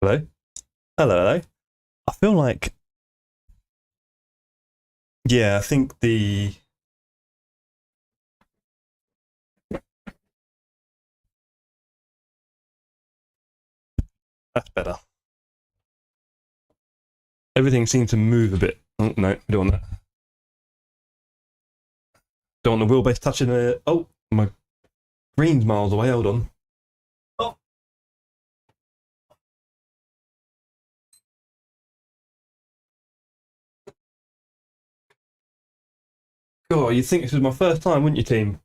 Hello? Hello, hello. I feel like... Yeah, I think the... That's better. Everything seemed to move a bit. Oh, no, we don't want that. Don't want the wheelbase touching the... Oh, my green's miles away, hold on. Oh. God, you'd think this was my first time, wouldn't you, team?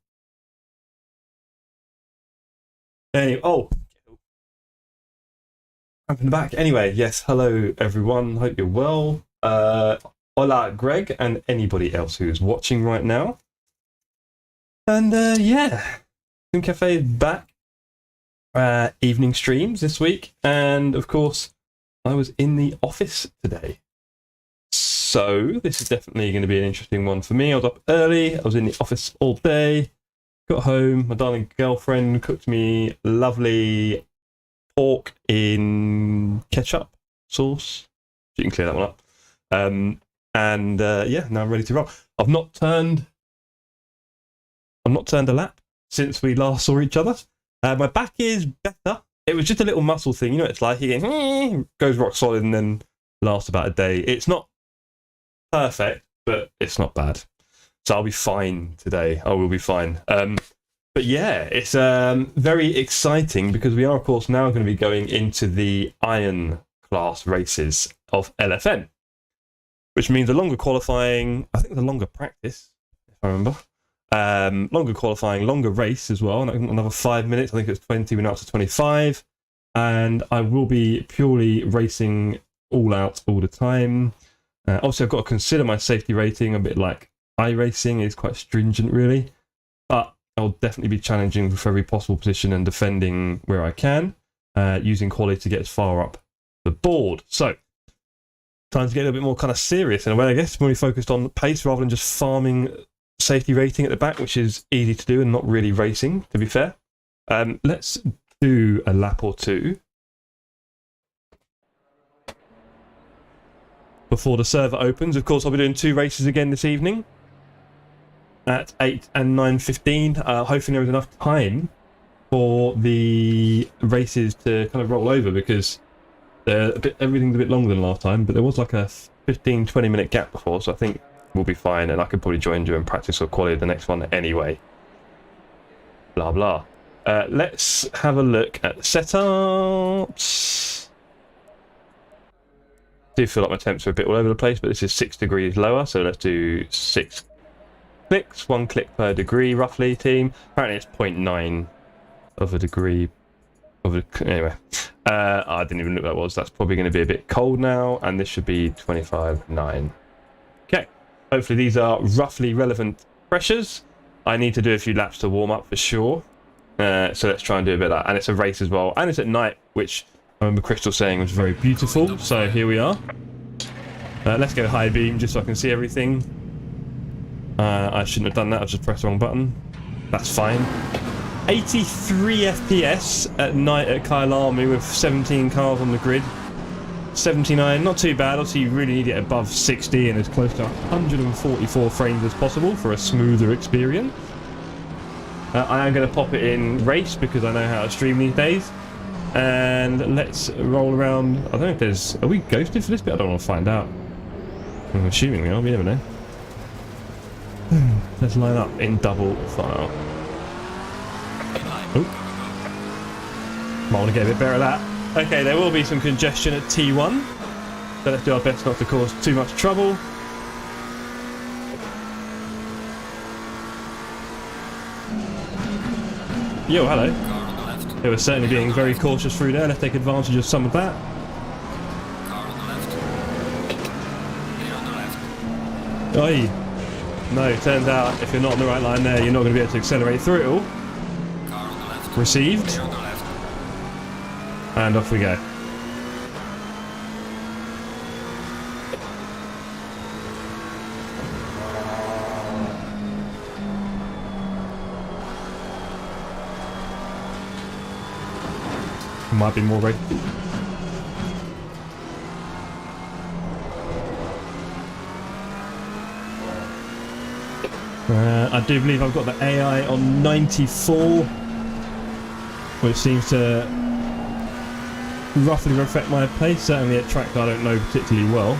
Anyway, oh. Up in the back. Anyway, yes, hello everyone. Hope you're well. Hola, Greg, and anybody else who's watching right now. And yeah, Sim Cafe is back. Evening streams this week, and of course, I was in the office today. So this is definitely going to be an interesting one for me. I was up early. I was in the office all day. Got home. My darling girlfriend cooked me lovely pork in ketchup sauce. You can clear that one up. Yeah, now I'm ready to roll. I've not turned a lap since we last saw each other. My back is better. It was just a little muscle thing, you know what it's like. It goes rock solid and then lasts about a day. It's not perfect, but it's not bad. So I'll be fine today. I will be fine. But yeah, it's very exciting because we are, of course, now going to be going into the Iron class races of LFN, which means a longer qualifying, I think the longer practice, if I remember. Longer qualifying, longer race as well, another 5 minutes. I think it's 20, we're now up to 25. And I will be purely racing all out all the time. Obviously, I've got to consider my safety rating, a bit like iRacing is quite stringent, really. But I'll definitely be challenging for every possible position and defending where I can, using quality to get as far up the board. So, time to get a little bit more kind of serious in a way, I guess. More focused on pace rather than just farming safety rating at the back, which is easy to do and not really racing, to be fair. Let's do a lap or two before the server opens. Of course, I'll be doing 2 races again this evening at 8 and 9:15. Hopefully there is enough time for the races to kind of roll over, because everything's a bit longer than last time, but there was like a 15-20 minute gap before, so I think we'll be fine, and I could probably join you and practice or quality the next one anyway. Blah blah. Let's have a look at the setups. I do feel like my temps are a bit all over the place, but this is 6 degrees lower, so let's do 6 clicks, 1 click per degree roughly, team. Apparently it's 0.9 of a degree. Anyway, I didn't even know what that was. That's probably going to be a bit cold now, and this should be 25.9. Okay, hopefully these are roughly relevant pressures. I need to do a few laps to warm up for sure. So let's try and do a bit of that. And it's a race as well, and it's at night, which I remember Crystal saying was very beautiful. So here we are. Let's go high beam just so I can see everything. I shouldn't have done that. I just pressed the wrong button. That's fine. 83 FPS at night at Kyalami with 17 cars on the grid. 79, not too bad. Obviously, you really need it above 60 and as close to 144 frames as possible for a smoother experience. I am going to pop it in race because I know how to stream these days. And let's roll around. I don't know if there's... Are we ghosted for this bit? I don't want to find out. I'm assuming we are, we never know. Let's line up in double file. Oh. Might want to get a bit better at that. Okay, there will be some congestion at T1. So let's do our best not to cause too much trouble. Yo, hello. They were certainly being very cautious through there. Let's take advantage of some of that. Oi. No, turns out if you're not on the right line there, you're not going to be able to accelerate through it all. Received. And off we go. Might be more ready. I do believe I've got the AI on 94, which seems to roughly reflect my pace. Certainly at track I don't know particularly well.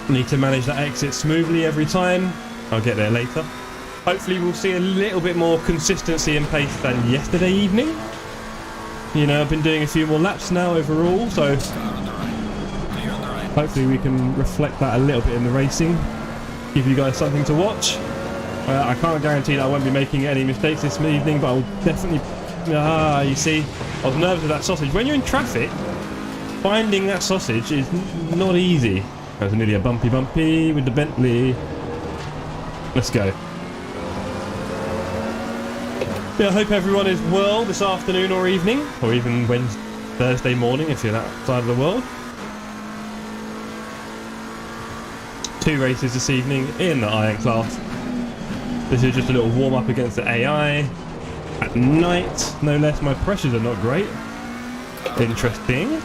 Need to manage that exit smoothly every time. I'll get there later. Hopefully we'll see a little bit more consistency in pace than yesterday evening. You know, I've been doing a few more laps now overall, so hopefully we can reflect that a little bit in the racing. Give you guys something to watch. I can't guarantee that I won't be making any mistakes this evening, but I will definitely... you see, I was nervous with that sausage. When you're in traffic, finding that sausage is not easy. There's nearly a bumpy with the Bentley. Let's go. Yeah, I hope everyone is well this afternoon or evening, or even Wednesday, Thursday morning if you're that side of the world. 2 races this evening in the Iron class. This is just a little warm up against the AI. At night, no less. My pressures are not great. Interesting.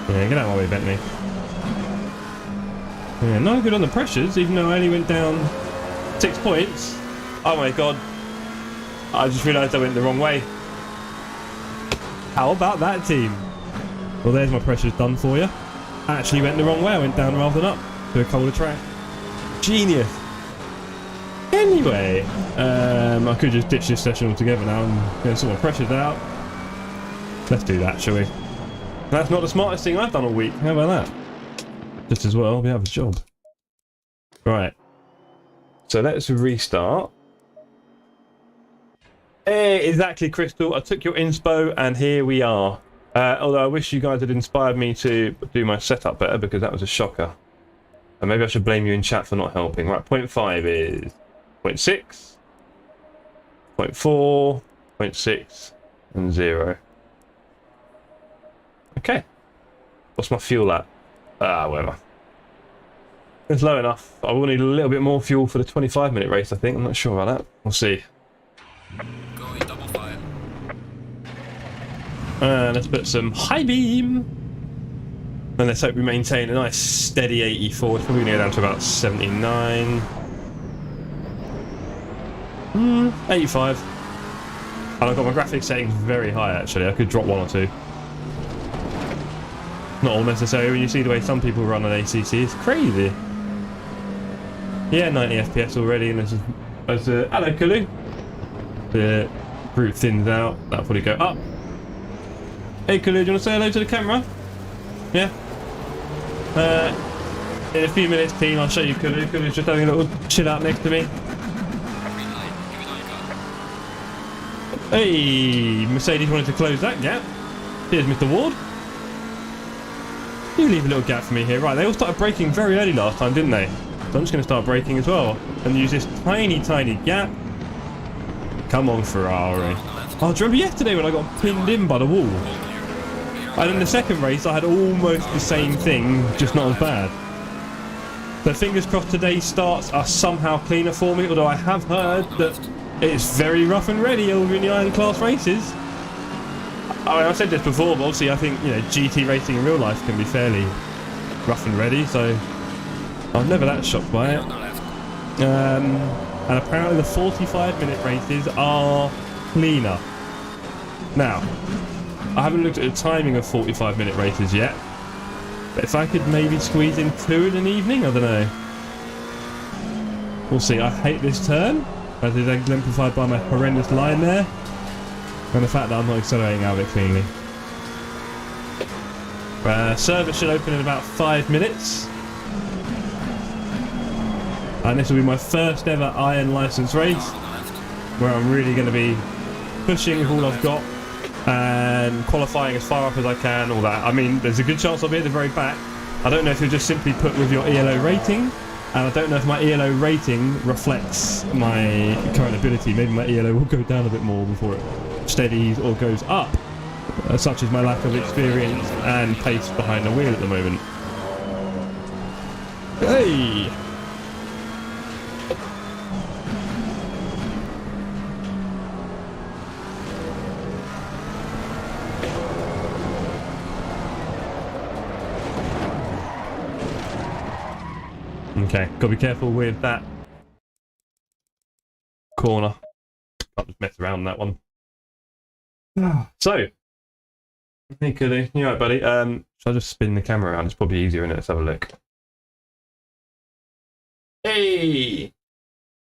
Yeah, get out of my way, Bentley. Yeah, not good on the pressures, even though I only went down 6 points. Oh my god. I just realised I went the wrong way. How about that, team? Well, there's my pressures done for you. I actually went the wrong way. I went down rather than up to a colder track. Genius. Anyway, I could just ditch this session altogether now and get some more pressures out. Let's do that, shall we? That's not the smartest thing I've done all week. How about that? Just as well, we have a job. Right. So let's restart. Hey, exactly, Crystal. I took your inspo and here we are. Although I wish you guys had inspired me to do my setup better because that was a shocker. And maybe I should blame you in chat for not helping. Right, 0.5 is 0.6, 0.4, 0.6, and 0. Okay. What's my fuel at? Whatever. It's low enough. I will need a little bit more fuel for the 25-minute race, I think. I'm not sure about that. We'll see. Going double fire. Let's put some high beam. And let's hope we maintain a nice steady 84. It's probably going to go down to about 79. 85. And I've got my graphics settings very high, actually. I could drop 1 or 2. Not all necessary when you see the way some people run on ACC. It's crazy. Yeah, 90 FPS already. And this is... hello, Kulu. The group thins out. That'll probably go up. Hey, Kulu, do you want to say hello to the camera? Yeah. In a few minutes, team, I'll show you Kulu. Kulu's just having a little chill out next to me. Hey, Mercedes wanted to close that gap. Here's Mr. Ward. You leave a little gap for me here. Right, they all started braking very early last time, didn't they? So I'm just going to start braking as well. And use this tiny, tiny gap. Come on, Ferrari. Oh, do you remember yesterday when I got pinned in by the wall? And in the second race, I had almost the same thing, just not as bad. So fingers crossed today's starts are somehow cleaner for me, although I have heard that it's very rough and ready over in the Iron Class races. I mean, I've said this before, but obviously I think, you know, GT racing in real life can be fairly rough and ready, so I'm never that shocked by it. On the left. And apparently the 45-minute races are cleaner. Now, I haven't looked at the timing of 45-minute races yet, but if I could maybe squeeze in 2 in an evening, I don't know. We'll see. I hate this turn, as is exemplified by my horrendous line there, and the fact that I'm not accelerating out of it cleanly. Service should open in about 5 minutes. And this will be my first ever iron license race, where I'm really going to be pushing with all I've got and qualifying as far up as I can, all that. I mean, there's a good chance I'll be at the very back. I don't know if you'll just simply put with your ELO rating, and I don't know if my ELO rating reflects my current ability. Maybe my ELO will go down a bit more before it steadies or goes up, such as my lack of experience and pace behind the wheel at the moment. Hey! Okay, gotta be careful with that corner. Can't just mess around on that one. So, hey Kulu, you alright buddy? Shall I just spin the camera around? It's probably easier, isn't it? Let's have a look. Hey!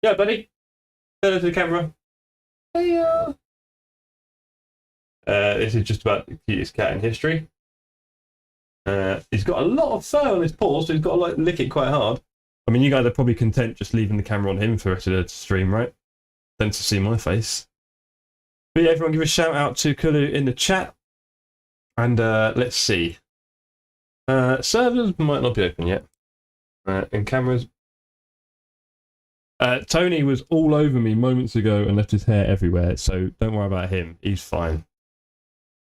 Yeah buddy? Hello to the camera. Hey this is just about the cutest cat in history. He's got a lot of fur on his paws, so he's got to like lick it quite hard. I mean, you guys are probably content just leaving the camera on him for the rest of the stream, right? Than to see my face. But yeah, everyone give a shout out to Kulu in the chat. And let's see. Servers might not be open yet. And cameras. Tony was all over me moments ago and left his hair everywhere, so don't worry about him. He's fine.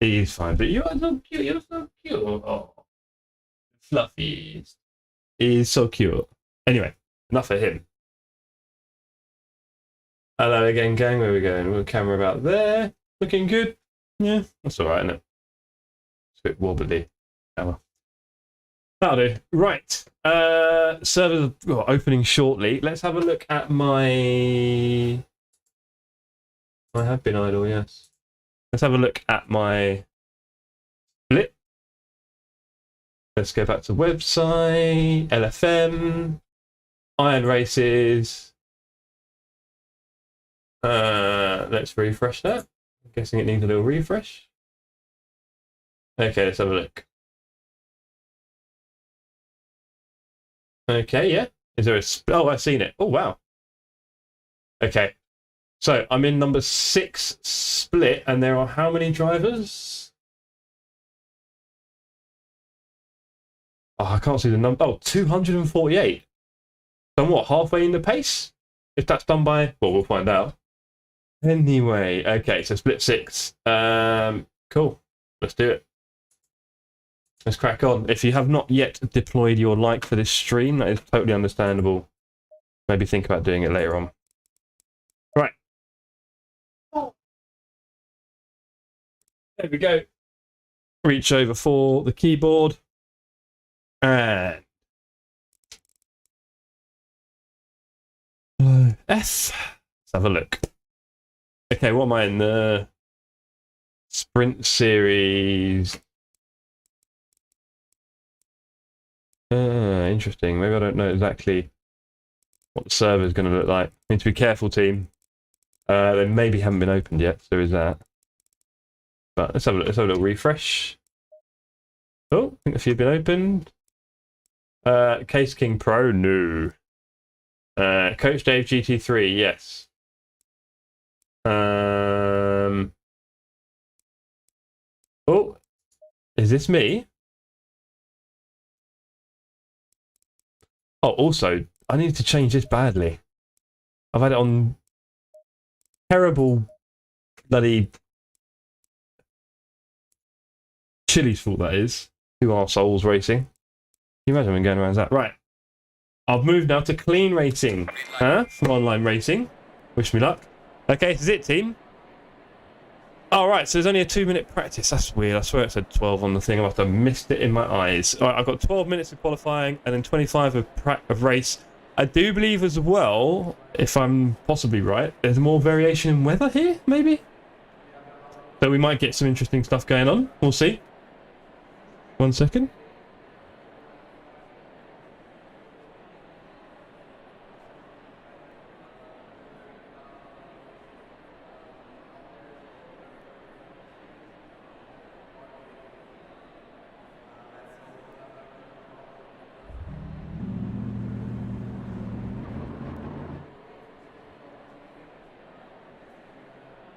He's fine. But you are so cute. You're so cute. Oh. Fluffy. He's so cute. Anyway, enough of him. Hello again, gang. Where are we going? We've got a camera about there. Looking good. Yeah, that's alright, isn't it? It's a bit wobbly. That'll do. Right. Servers are opening shortly. Let's have a look at my... I have been idle, yes. Let's have a look at my split. Let's go back to website, LFM, Iron Races. Let's refresh that. I'm guessing it needs a little refresh. Okay, let's have a look. Okay, yeah. Is there a... Oh, I've seen it. Oh, wow. Okay. So, I'm in number 6 split, and there are how many drivers? Oh, I can't see the number. Oh, 248. Done what, halfway in the pace? If that's done by... Well, we'll find out. Anyway, okay, so split 6. Cool. Let's do it. Let's crack on. If you have not yet deployed your like for this stream, that is totally understandable. Maybe think about doing it later on. Right. There we go. Reach over for the keyboard. And F. Let's have a look. Okay, what am I in? The Sprint Series. Interesting. Maybe I don't know exactly what the server is going to look like. Need to be careful, team. They maybe haven't been opened yet, so there is that. But let's have a look. Let's have a little refresh. Oh, I think a few have been opened. Case King Pro, no. Coach Dave GT3, yes. Oh, is this me? Oh, also, I need to change this badly. I've had it on terrible bloody Chili's fault, that is. 2 arseholes racing. Can you imagine me going around that? Right. I've moved now to clean racing. Huh? From online racing. Wish me luck. Okay, this is it, team. All right, so there's only a 2-minute practice. That's weird. I swear it said 12 on the thing. I must have missed it in my eyes. All right, I've got 12 minutes of qualifying and then 25 of race. I do believe as well, if I'm possibly right, there's more variation in weather here, maybe? So we might get some interesting stuff going on. We'll see. 1 second.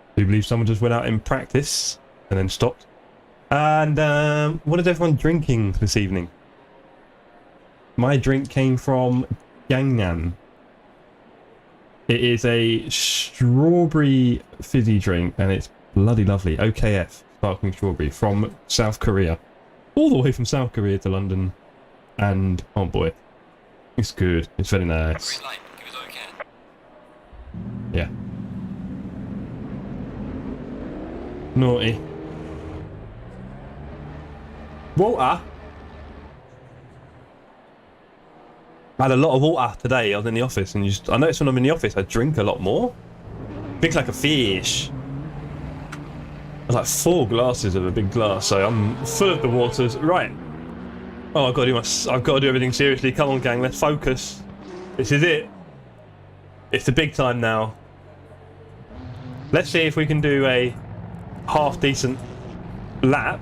I do believe someone just went out in practice and then stopped. And what is everyone drinking this evening? My drink came from Gangnam. It is a strawberry fizzy drink and it's bloody lovely. OKF, sparkling strawberry, from South Korea. All the way from South Korea to London. And, oh boy, it's good. It's very nice. Green light, give it okay. Yeah. Naughty. Water. I had a lot of water today. I was in the office and I noticed when I'm in the office I drink a lot more. Drink like a fish. I was like 4 glasses of a big glass, so I'm full of the waters. Right. Oh, I've got to do everything seriously. Come on, gang, let's focus. This is it. It's the big time now. Let's see if we can do a half decent lap.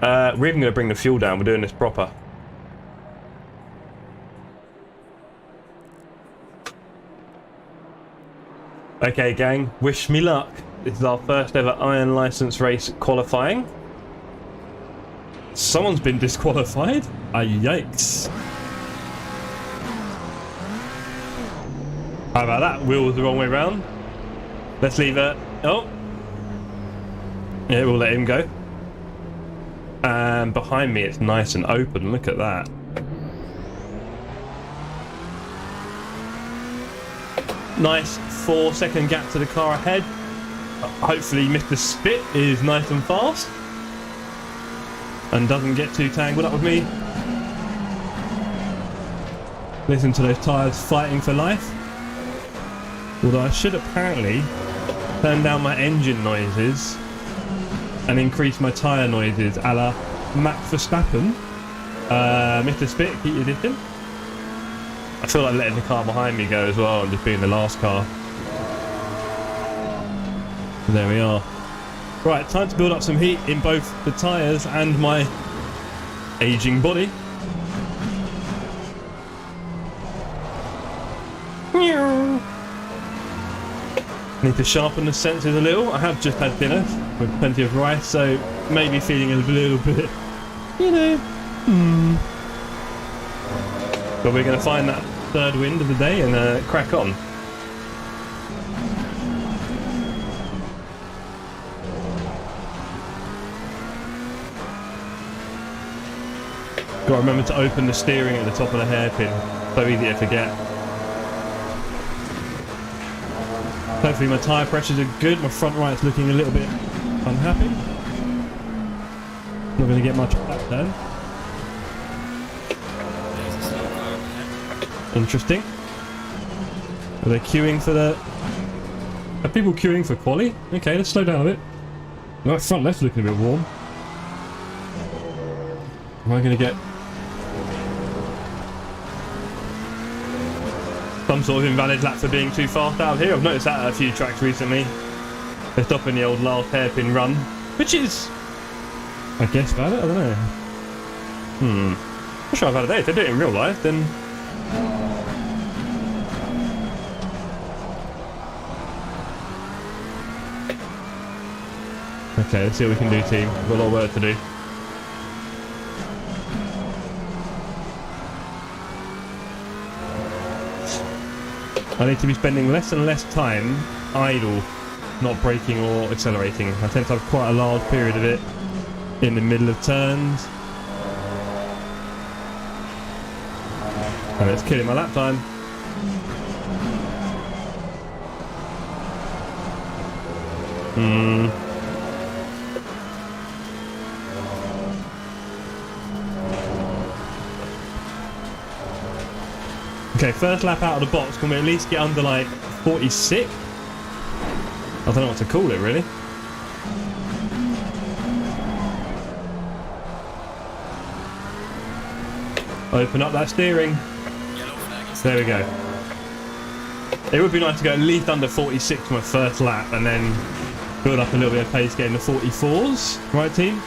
We're even going to bring the fuel down. We're doing this proper. Okay, gang, wish me luck. This is our first ever Iron License race qualifying. Someone's been disqualified. Yikes. How about that? Wheel was the wrong way round. Let's leave it. Oh. Yeah, we'll let him go. And behind me it's nice and open. Look at that. Nice 4-second gap to the car ahead. Hopefully Mr. Spit is nice and fast and doesn't get too tangled up with me. Listen to those tyres fighting for life. Although I should apparently turn down my engine noises and increase my tyre noises a la Max Verstappen. Mr. Spit, keep your distance. I feel like letting the car behind me go as well and just being the last car. There we are. Right, time to build up some heat in both the tyres and my aging body. Need to sharpen the sensors a little. I have just had dinner with plenty of rice, so maybe feeling a little bit, you know. But we're going to find that third wind of the day and crack on. Got to remember to open the steering at the top of the hairpin. So easy to forget. Hopefully my tyre pressures are good. My front right's looking a little bit unhappy. Not going to get much back then. Interesting. Are they queuing for the... Are people queuing for quali? Okay, let's slow down a bit. My front left's looking a bit warm. Am I going to get some sort of invalid lap for being too fast out here? I've noticed that at a few tracks recently. They're stopping the old last hairpin run, which is, I guess, valid. I don't know. I'm not sure I've had a day. If they do it in real life, then... Okay, let's see what we can do, team. We've got a lot of work to do. I need to be spending less and less time idle, not braking or accelerating. I tend to have quite a large period of it in the middle of turns. And it's killing my lap time. Okay, first lap out of the box. Can we at least get under like 46? I don't know what to call it really. Open up that steering. There we go. It would be nice to go at least under 46 for my first lap and then build up a little bit of pace getting the 44s. Right, team?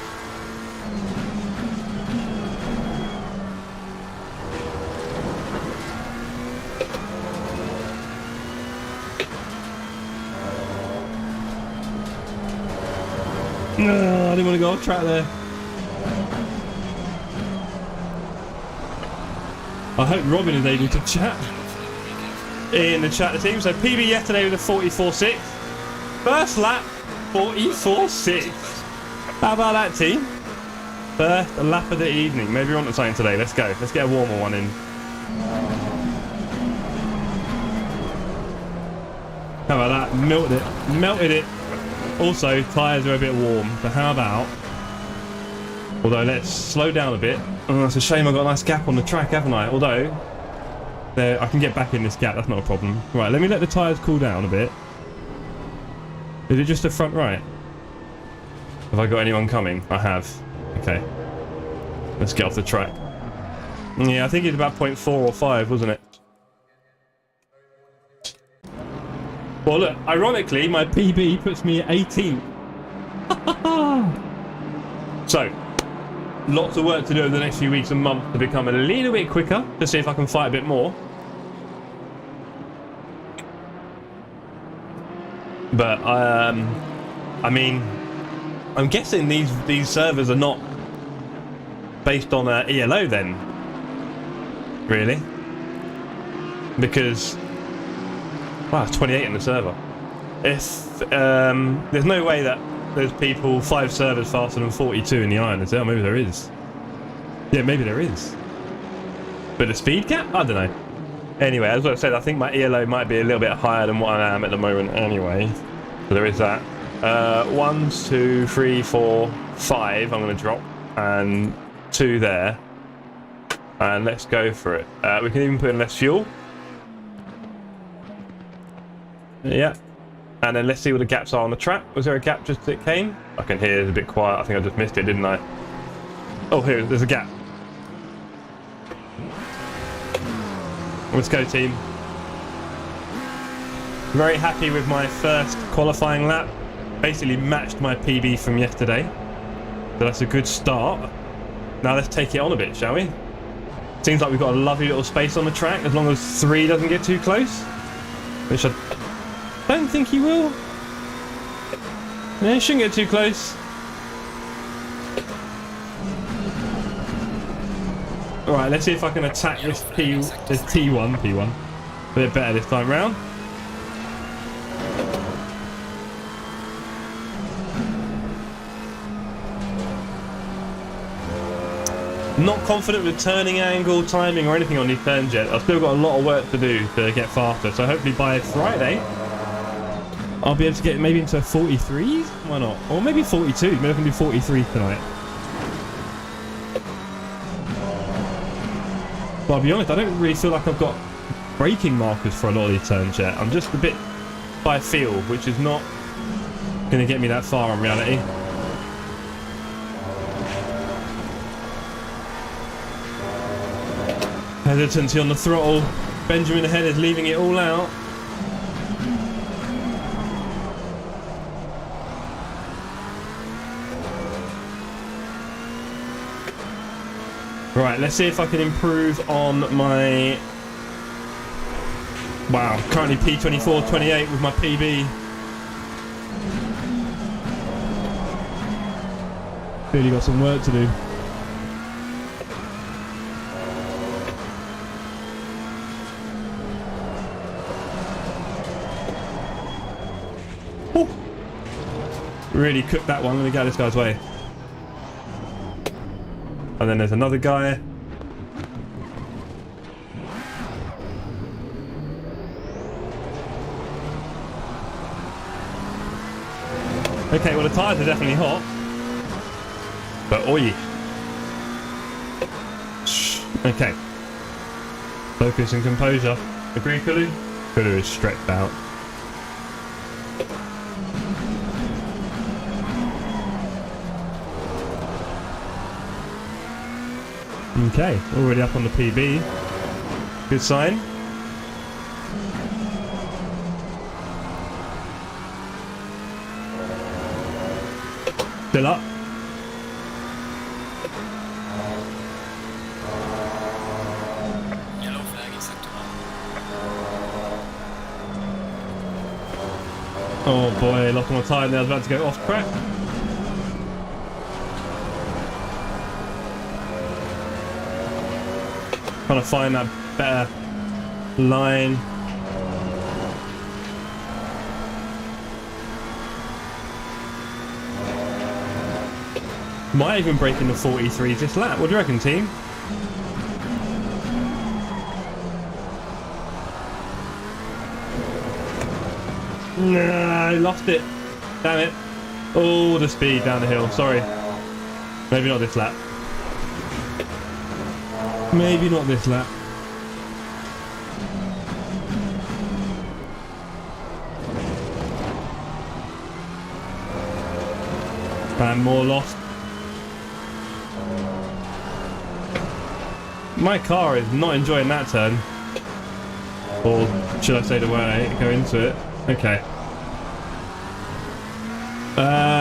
No, I didn't want to go off track there. I hope Robin is able to chat in the chat team. So PB yesterday with a 44.6. First lap, 44.6. How about that, team? First lap of the evening. Maybe we're on to something today. Let's go. Let's get a warmer one in. How about that? Melted it. Melted it. Also, tyres are a bit warm. So how about... Although, let's slow down a bit. Oh, it's a shame I've got a nice gap on the track, haven't I? Although, there, I can get back in this gap. That's not a problem. Right, let me let the tyres cool down a bit. Is it just the front right? Have I got anyone coming? I have. Okay. Let's get off the track. Yeah, I think it's about 0.4 or 5, wasn't it? Well, look, ironically, my PB puts me at 18th. So, lots of work to do over the next few weeks and months to become a little bit quicker, to see if I can fight a bit more. But, I mean, I'm guessing these servers are not based on ELO then, really? Because... Wow, 28 in the server. If there's no way that there's people 5 servers faster than 42 in the iron, is there? Maybe there is. Yeah, maybe there is. But the speed gap? I don't know. Anyway, as I said, I think my ELO might be a little bit higher than what I am at the moment anyway. So there is that. 1, 2, 3, 4, 5 I'm going to drop. And 2 there. And let's go for it. We can even put in less fuel. Yeah, and then let's see what the gaps are on the track. Was there a gap just as it came? I can hear it's a bit quiet. I think I just missed it, didn't I? Oh, here, there's a gap. Let's go, team. Very happy with my first qualifying lap. Basically matched my PB from yesterday. So that's a good start. Now let's take it on a bit, shall we? Seems like we've got a lovely little space on the track, as long as 3 doesn't get too close. Which I don't think he will. Yeah, he shouldn't get too close. Alright, let's see if I can attack this T1 a bit better this time round. Not confident with turning angle, timing or anything on these turns yet. I've still got a lot of work to do to get faster, so hopefully by Friday I'll be able to get maybe into a 43. Why not? Or maybe 42. Maybe I can do 43 tonight. But I'll be honest, I don't really feel like I've got braking markers for a lot of these turns yet. I'm just a bit by feel, which is not going to get me that far in reality. Hesitancy on the throttle. Benjamin ahead is leaving it all out. Right, let's see if I can improve on my... Wow, currently P24.28 with my PB. Really got some work to do. Ooh. Really cooked that one. Let me get this guy's way. And then there's another guy. Okay, well the tyres are definitely hot. But oi. Okay. Focus and composure. Agree, Kulu? Kulu is stretched out. Okay, already up on the PB. Good sign. Still up. Yellow flag is set to on. Oh boy, lost on my tyre there. I was about to go off track. Trying to find that better line. Might even break in the 43 this lap. What do you reckon, team? Nah, I lost it. Damn it. Oh, the speed down the hill. Sorry. Maybe not this lap. Maybe not this lap. And more lost. My car is not enjoying that turn. Or should I say the way I go into it? Okay.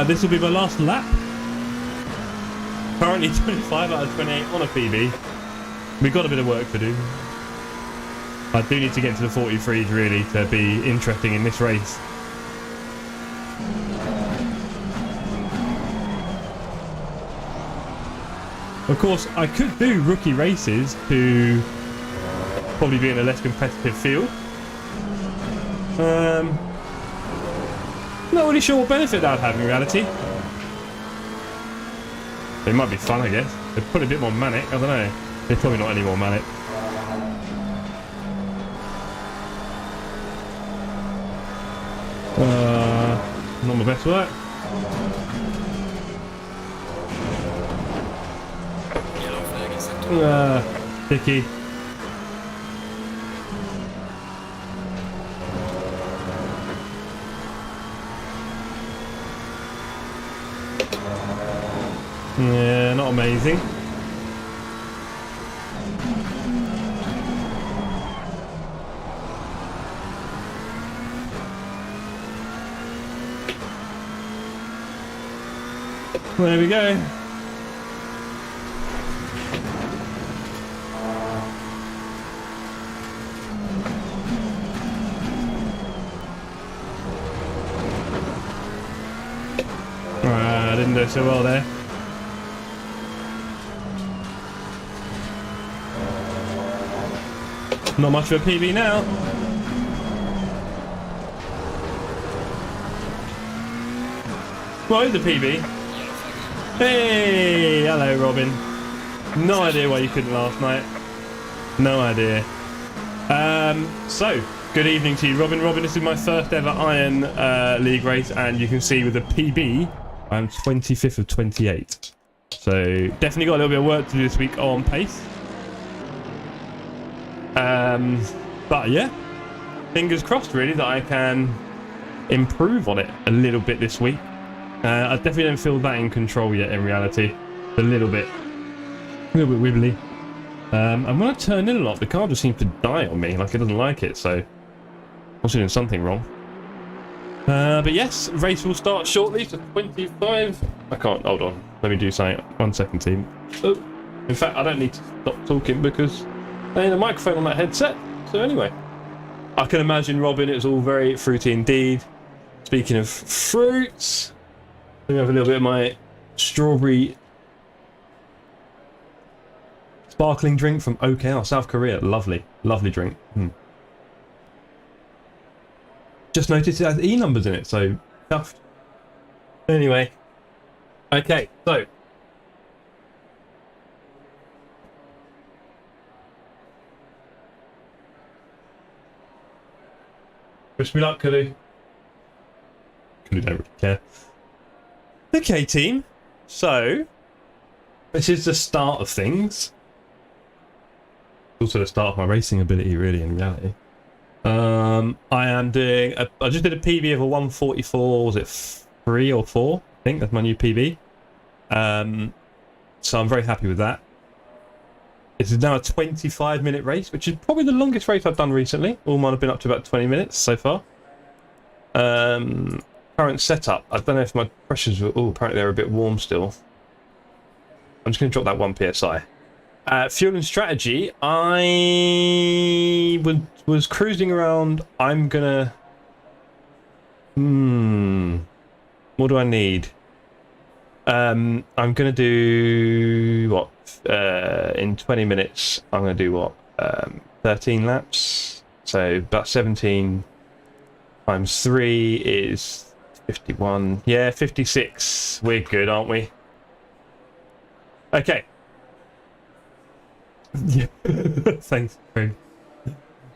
This will be my last lap. Currently 25 out of 28 on a PB. We've got a bit of work to do. I do need to get to the 43s really to be interesting in this race. Of course, I could do rookie races to probably be in a less competitive field. Not really sure what benefit that would have in reality. It might be fun, I guess. They'd put a bit more manic, I don't know. They're probably not any more manic. Not my best work. Yellow flag is set to on. Sticky. Yeah, not amazing. There we go. I didn't do so well there. Not much of a PB now. What is the PB? Hey, hello Robin. No idea why you couldn't last night. No idea. So, good evening to you, Robin. Robin, this is my first ever Iron League race, and you can see with the PB, I'm 25th of 28. So, definitely got a little bit of work to do this week on pace. But yeah, fingers crossed really that I can improve on it a little bit this week. I definitely don't feel that in control yet in reality. A little bit wibbly. I'm going to turn in a lot. The car just seems to die on me, like it doesn't like it, so I'm doing something wrong. But yes, race will start shortly, so 25. I can't, hold on. Let me do something. 1 second, team. Oh, in fact, I don't need to stop talking because I need a microphone on that headset. So anyway, I can imagine, Robin, it's all very fruity indeed. Speaking of fruits, let me have a little bit of my strawberry sparkling drink from OKR, South Korea. Lovely, lovely drink. Just noticed it has E numbers in it, so stuffed. Anyway, okay, so wish me luck, Kulu. Kulu don't really care. Okay, team. So, this is the start of things. Also the start of my racing ability, really, in reality. I am doing... I just did a PB of a 144, was it 3 or 4? I think that's my new PB. So I'm very happy with that. This is now a 25-minute race, which is probably the longest race I've done recently. All mine have been up to about 20 minutes so far. Current setup. I don't know if my pressures were... Oh, apparently they're a bit warm still. I'm just going to drop that 1 PSI. Fuel and strategy. I was cruising around. I'm going to... What do I need? I'm going to do... What? In 20 minutes, I'm going to do what? 13 laps. So about 17 times 3 is 51. Yeah, 56. We're good, aren't we? Okay. Yeah. Thanks, Craig.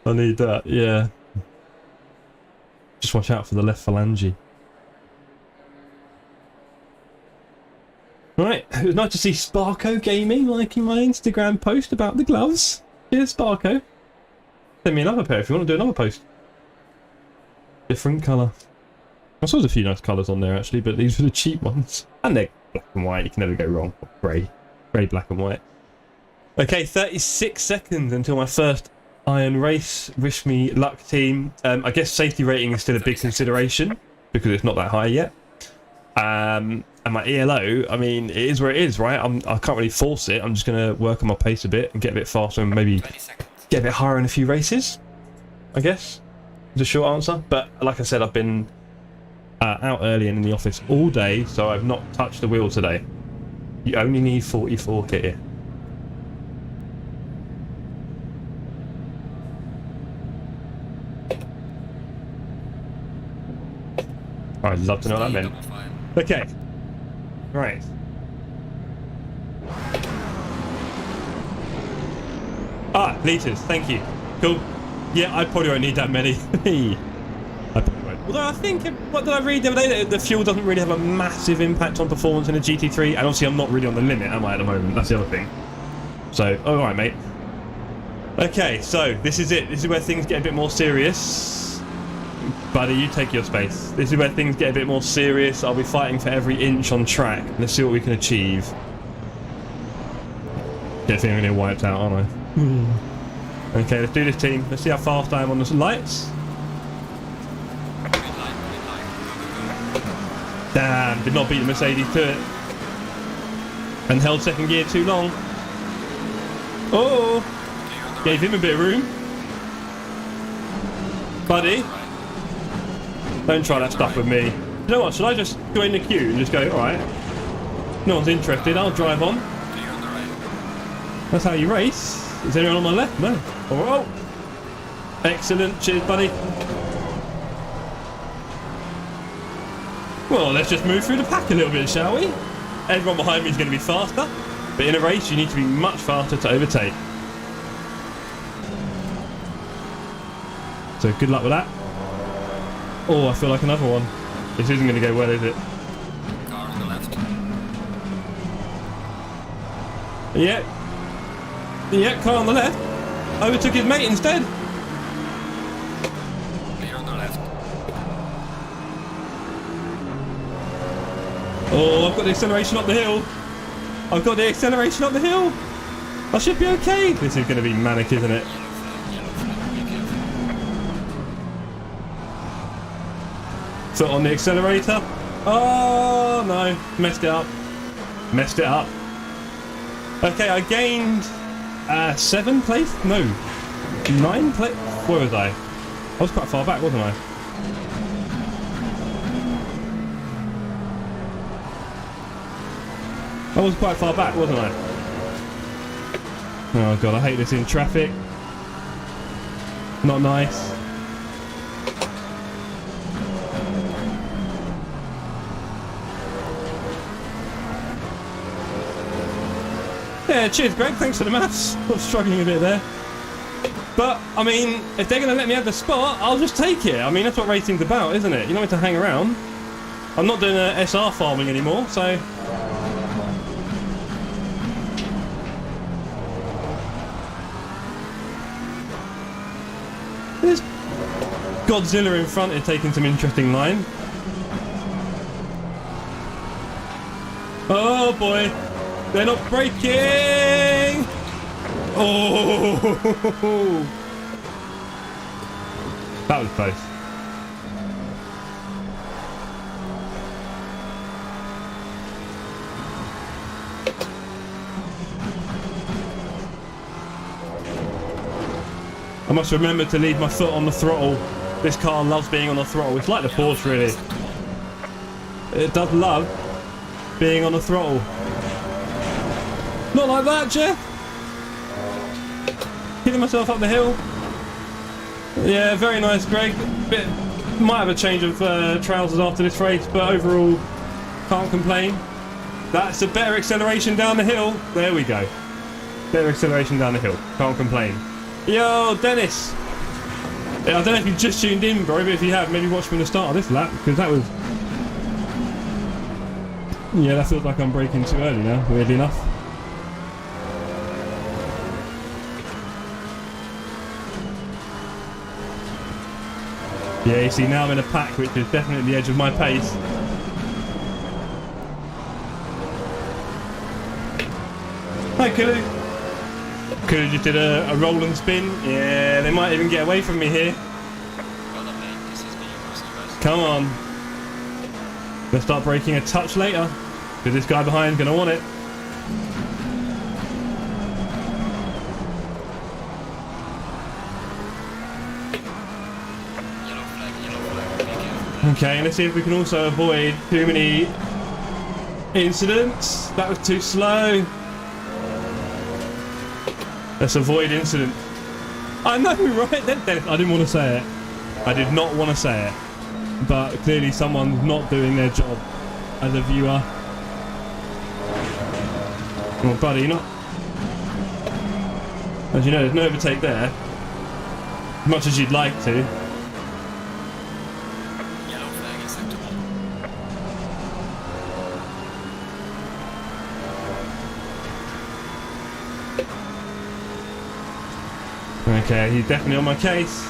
I need that, yeah. Just watch out for the left phalange. Right, it was nice to see Sparko Gaming liking my Instagram post about the gloves. Cheers, Sparko. Send me another pair if you want to do another post. Different colour. I saw there's a few nice colours on there actually, but these were the cheap ones. And they're black and white, you can never go wrong. Grey. Grey, black and white. Okay, 36 seconds until my first Iron race. Wish me luck, team. I guess safety rating is still a big consideration because it's not that high yet. And my ELO, I mean, it is where it is, right? I can't really force it. I'm just going to work on my pace a bit and get a bit faster and maybe get a bit higher in a few races, I guess. Is a short answer. But like I said, I've been out early and in the office all day, so I've not touched the wheel today. You only need 44 kit here. I'd love to know what that meant. Okay. Right. Ah, litres, thank you. Cool. Yeah, I probably won't need that many. I probably won't. Although I think, what did I read the other day? That the fuel doesn't really have a massive impact on performance in a GT3. And obviously I'm not really on the limit, am I, at the moment? That's the other thing. So, alright, mate. Okay, so this is it. This is where things get a bit more serious. Buddy, you take your space. This is where things get a bit more serious. I'll be fighting for every inch on track. Let's see what we can achieve. Yeah, I think I'm going to get wiped out, aren't I? Okay, let's do this, team. Let's see how fast I am on the lights. Damn, did not beat the Mercedes to it. And held second gear too long. Oh! Gave him a bit of room. Buddy. Don't try that stuff with me. You know what, should I just go in the queue and just go, alright. No one's interested, I'll drive on. That's how you race. Is anyone on my left? No. Oh, excellent. Cheers, buddy. Well, let's just move through the pack a little bit, shall we? Everyone behind me is going to be faster. But in a race, you need to be much faster to overtake. So good luck with that. Oh, I feel like another one. This isn't going to go well, is it? Car on the left. Yeah. Yeah, car on the left. Overtook his mate instead. Clear on the left. Oh, I've got the acceleration up the hill. I've got the acceleration up the hill. I should be okay. This is going to be manic, isn't it? Yellow flag, be careful. Foot on the accelerator. Oh no, messed it up. Messed it up. Okay, I gained 7 place? No, 9 place. Where was I? I was quite far back, wasn't I? I was quite far back, wasn't I? Oh god, I hate this in traffic. Not nice. Yeah, cheers, Greg. Thanks for the maths. I was struggling a bit there. But, I mean, if they're going to let me have the spot, I'll just take it. I mean, that's what racing's about, isn't it? You don't need to hang around. I'm not doing SR farming anymore, so... There's Godzilla in front, it's taking some interesting line. Oh boy, they're not braking! Oh! That was close. I must remember to leave my foot on the throttle. This car loves being on the throttle. It's like the Porsche, really. It does love being on the throttle. Not like that, Jeff. Hitting myself up the hill. Yeah, very nice, Greg. Might have a change of trousers after this race, but overall, can't complain. That's a better acceleration down the hill. There we go. Better acceleration down the hill. Can't complain. Yo, Dennis. Yeah, I don't know if you've just tuned in, bro, but if you have, maybe watch from the start of this lap, because that was... Yeah, that feels like I'm braking too early now, weirdly enough. Yeah, you see, now I'm in a pack, which is definitely the edge of my pace. Hi, Kulu. Kulu just did a roll and spin. Yeah, they might even get away from me here. Come on. Let's start braking a touch later, because this guy behind's going to want it. Okay, let's see if we can also avoid too many incidents. That was too slow. Let's avoid incident. I know, right? Dennis, I didn't want to say it. I did not want to say it. But clearly someone's not doing their job as a viewer. Well, buddy, you're not... As you know, there's no overtake there. As much as you'd like to. Okay, he's definitely on my case.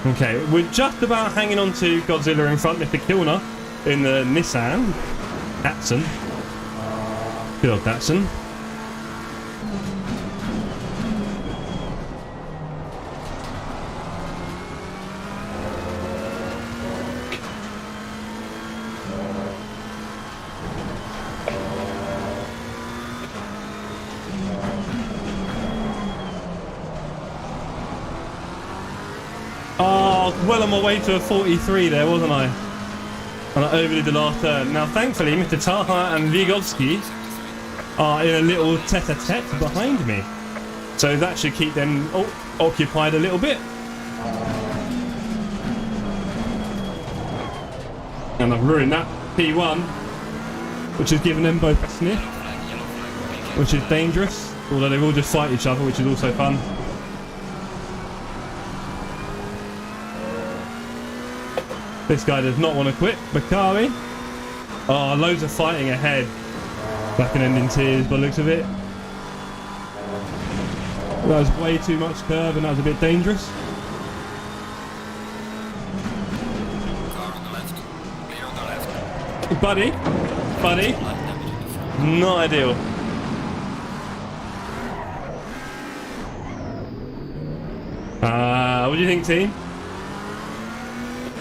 Okay, we're just about hanging on to Godzilla in front, Mr. Kilner, in the Nissan. Datsun. Good old Datsun. Well on my way to a 43 there, wasn't I? And I overdid the last turn. Now, thankfully, Mr. Taha and Vygotsky are in a little tete-a-tete behind me. So that should keep them occupied a little bit. And I've ruined that P1, which has given them both a sniff, which is dangerous. Although they will just fight each other, which is also fun. This guy does not want to quit. Bakari. Oh, loads of fighting ahead. That can end in tears by the looks of it. That was way too much curve and that was a bit dangerous. Car on the left. Clear on the left. Buddy. Not ideal. What do you think, team?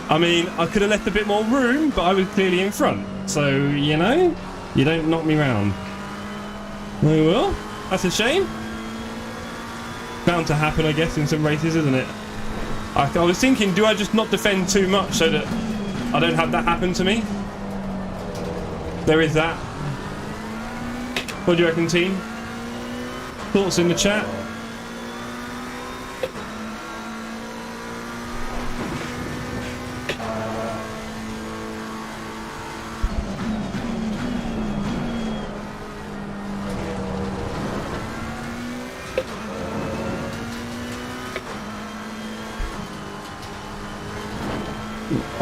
I mean, I could have left a bit more room, but I was clearly in front. So, you know, you don't knock me round. Oh well, that's a shame. Bound to happen, I guess, in some races, isn't it? I was thinking, do I just not defend too much so that I don't have that happen to me? There is that. What do you reckon, team? Thoughts in the chat?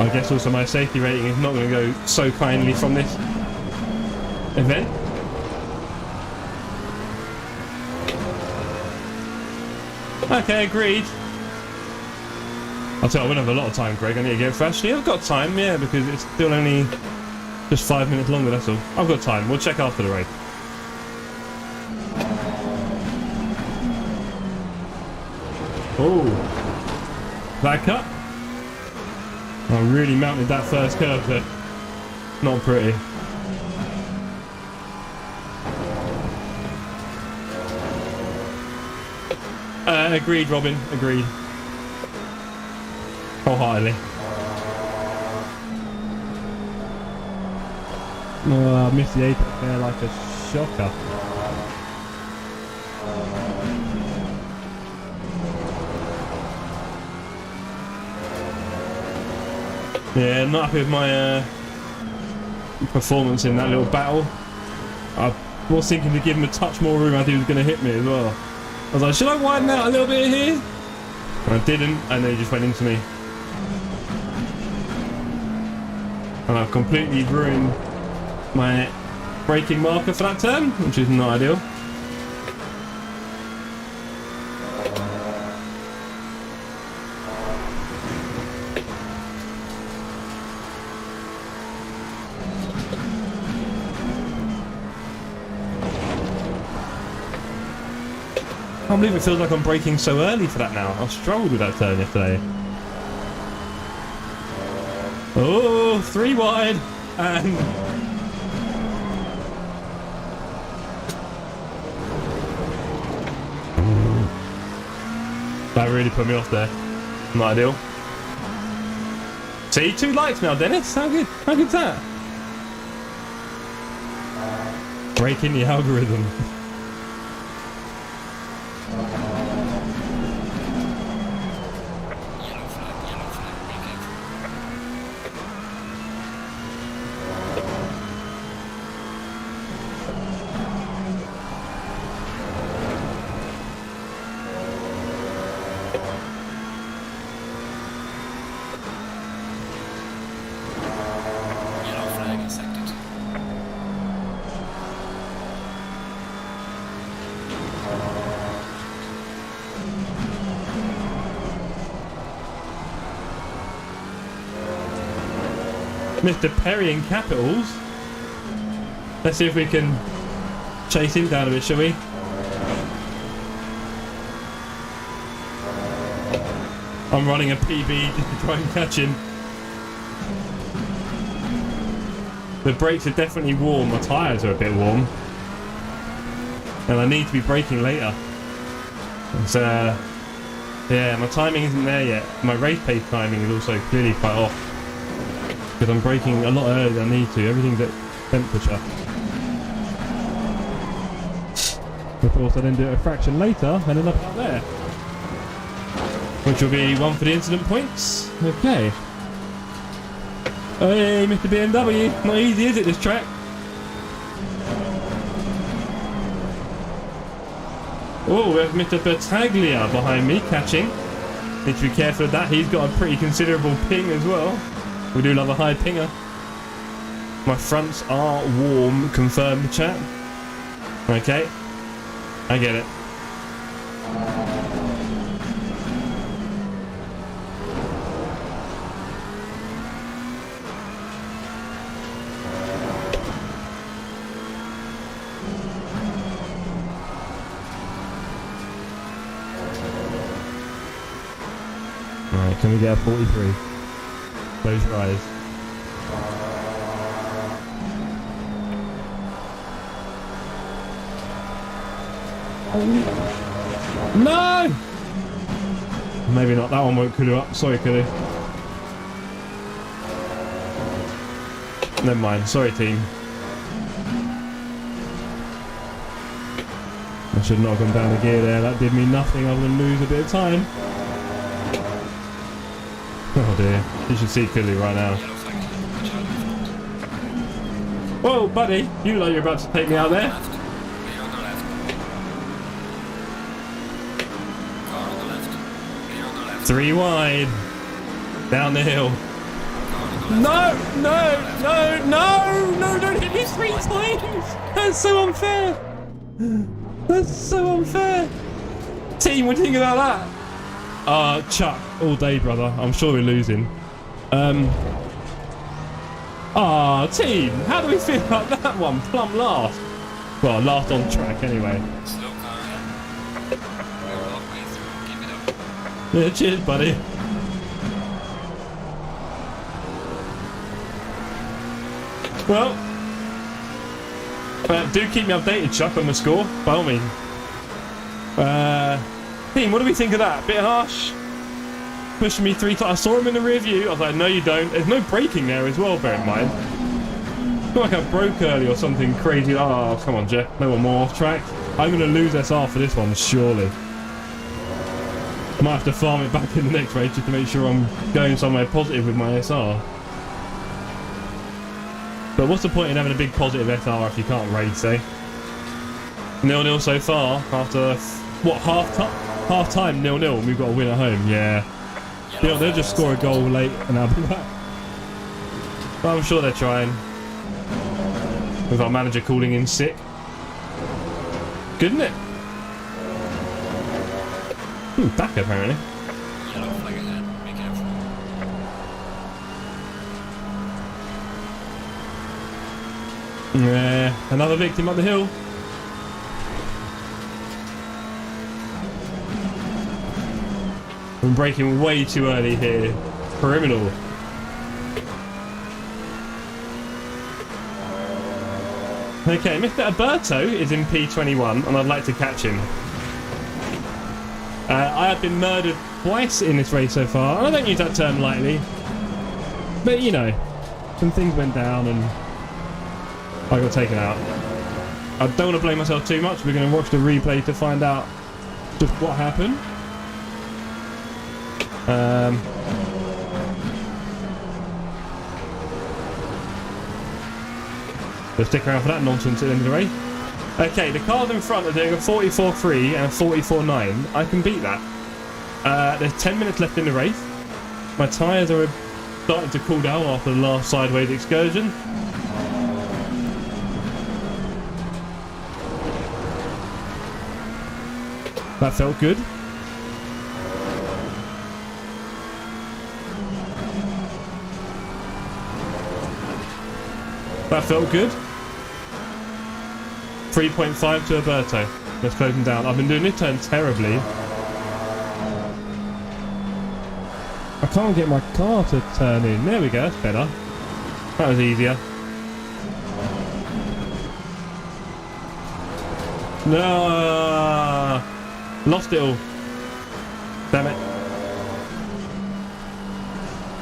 I guess also my safety rating is not going to go so kindly from this event. Okay, agreed. I'll tell you, I won't have a lot of time, Greg. I need to get fast. Yeah, I've got time, yeah, because it's still only just 5 minutes longer, that's all. I've got time. We'll check after the race. Oh, that cut. I really mounted that first curve there. Not pretty. Agreed, Robin. Agreed. Wholeheartedly. Oh, I missed the apex there like a shocker. Yeah, not happy with my performance in that little battle. I was thinking to give him a touch more room. I think he was going to hit me as well. I was like, should I widen out a little bit here? And I didn't, and then he just went into me. And I've completely ruined my braking marker for that turn, which is not ideal. I can't believe it feels like I'm braking so early for that now. I struggled with that turn yesterday. Oh, 3 wide and that really put me off there. Not ideal. See, 2 lights now, Dennis. How good? How good's that? Breaking the algorithm. Mr. Perry in capitals. Let's see if we can chase him down a bit, shall we? I'm running a PB just to try and catch him. The brakes are definitely warm. My tyres are a bit warm. And I need to be braking later. It's, yeah, my timing isn't there yet. My race pace timing is also clearly quite off. Because I'm braking a lot earlier than I need to. Everything's at temperature. Of course, I then do it a fraction later and end up out there. Which will be 1 for the incident points. Okay. Hey, Mr. BMW. Not easy, is it, this track? Oh, we have Mr. Battaglia behind me, catching. Need to be careful of that. He's got a pretty considerable ping as well. We do love a high pinger. My fronts are warm, confirmed, chat. Okay. I get it. Alright, can we get a 43? Close your eyes. No! Maybe not. That one won't Kulu up. Sorry, Kulu. Never mind. Sorry, team. I should not have gone down the gear there. That did me nothing other than lose a bit of time. Oh dear. You should see Kulu right now. Whoa, buddy. You look like you're about to take me out there. 3 wide. Down the hill. No, no, no, no, no, don't hit me 3 times. That's so unfair. That's so unfair. Team, what do you think about that? Chuck, all day, brother. I'm sure we're losing. Team, how do we feel about that one? Plumb last. Well, last on track anyway. Slow car, yeah. We're halfway through. Keep it up. Yeah, cheers, buddy. Well, do keep me updated, Chuck, on the score, by all means. Team, what do we think of that? Bit harsh? Pushing me 3 times. I saw him in the rear view. I was like, no, you don't. There's no braking there as well, bear in mind. It's not like I broke early or something crazy. Oh, come on, Jeff. No more off track. I'm going to lose SR for this one, surely. Might have to farm it back in the next race just to make sure I'm going somewhere positive with my SR. But what's the point in having a big positive SR if you can't race, eh? 0-0 so far after, what, half time 0-0 and we've got a win at home. Yeah. They'll just score a goal late and I'll be back. But I'm sure they're trying. With our manager calling in sick. Good, isn't it? Back apparently. Yellow flag ahead. Be careful. Yeah, another victim up the hill. I'm braking way too early here. Criminal. Okay, Mr. Alberto is in P21 and I'd like to catch him. I have been murdered twice in this race so far, and I don't use that term lightly. But you know, some things went down and I got taken out. I don't want to blame myself too much. We're going to watch the replay to find out just what happened. So stick around for that nonsense at the end of the race. Okay, the cars in front are doing a 44.3 and a 44.9. I can beat that. There's 10 minutes left in the race. My tyres are starting to cool down after the last sideways excursion. That felt good. That felt good. 3.5 to Alberto. Let's close him down. I've been doing this turn terribly. I can't get my car to turn in. There we go, that's better. That was easier. No, lost it all. Damn it.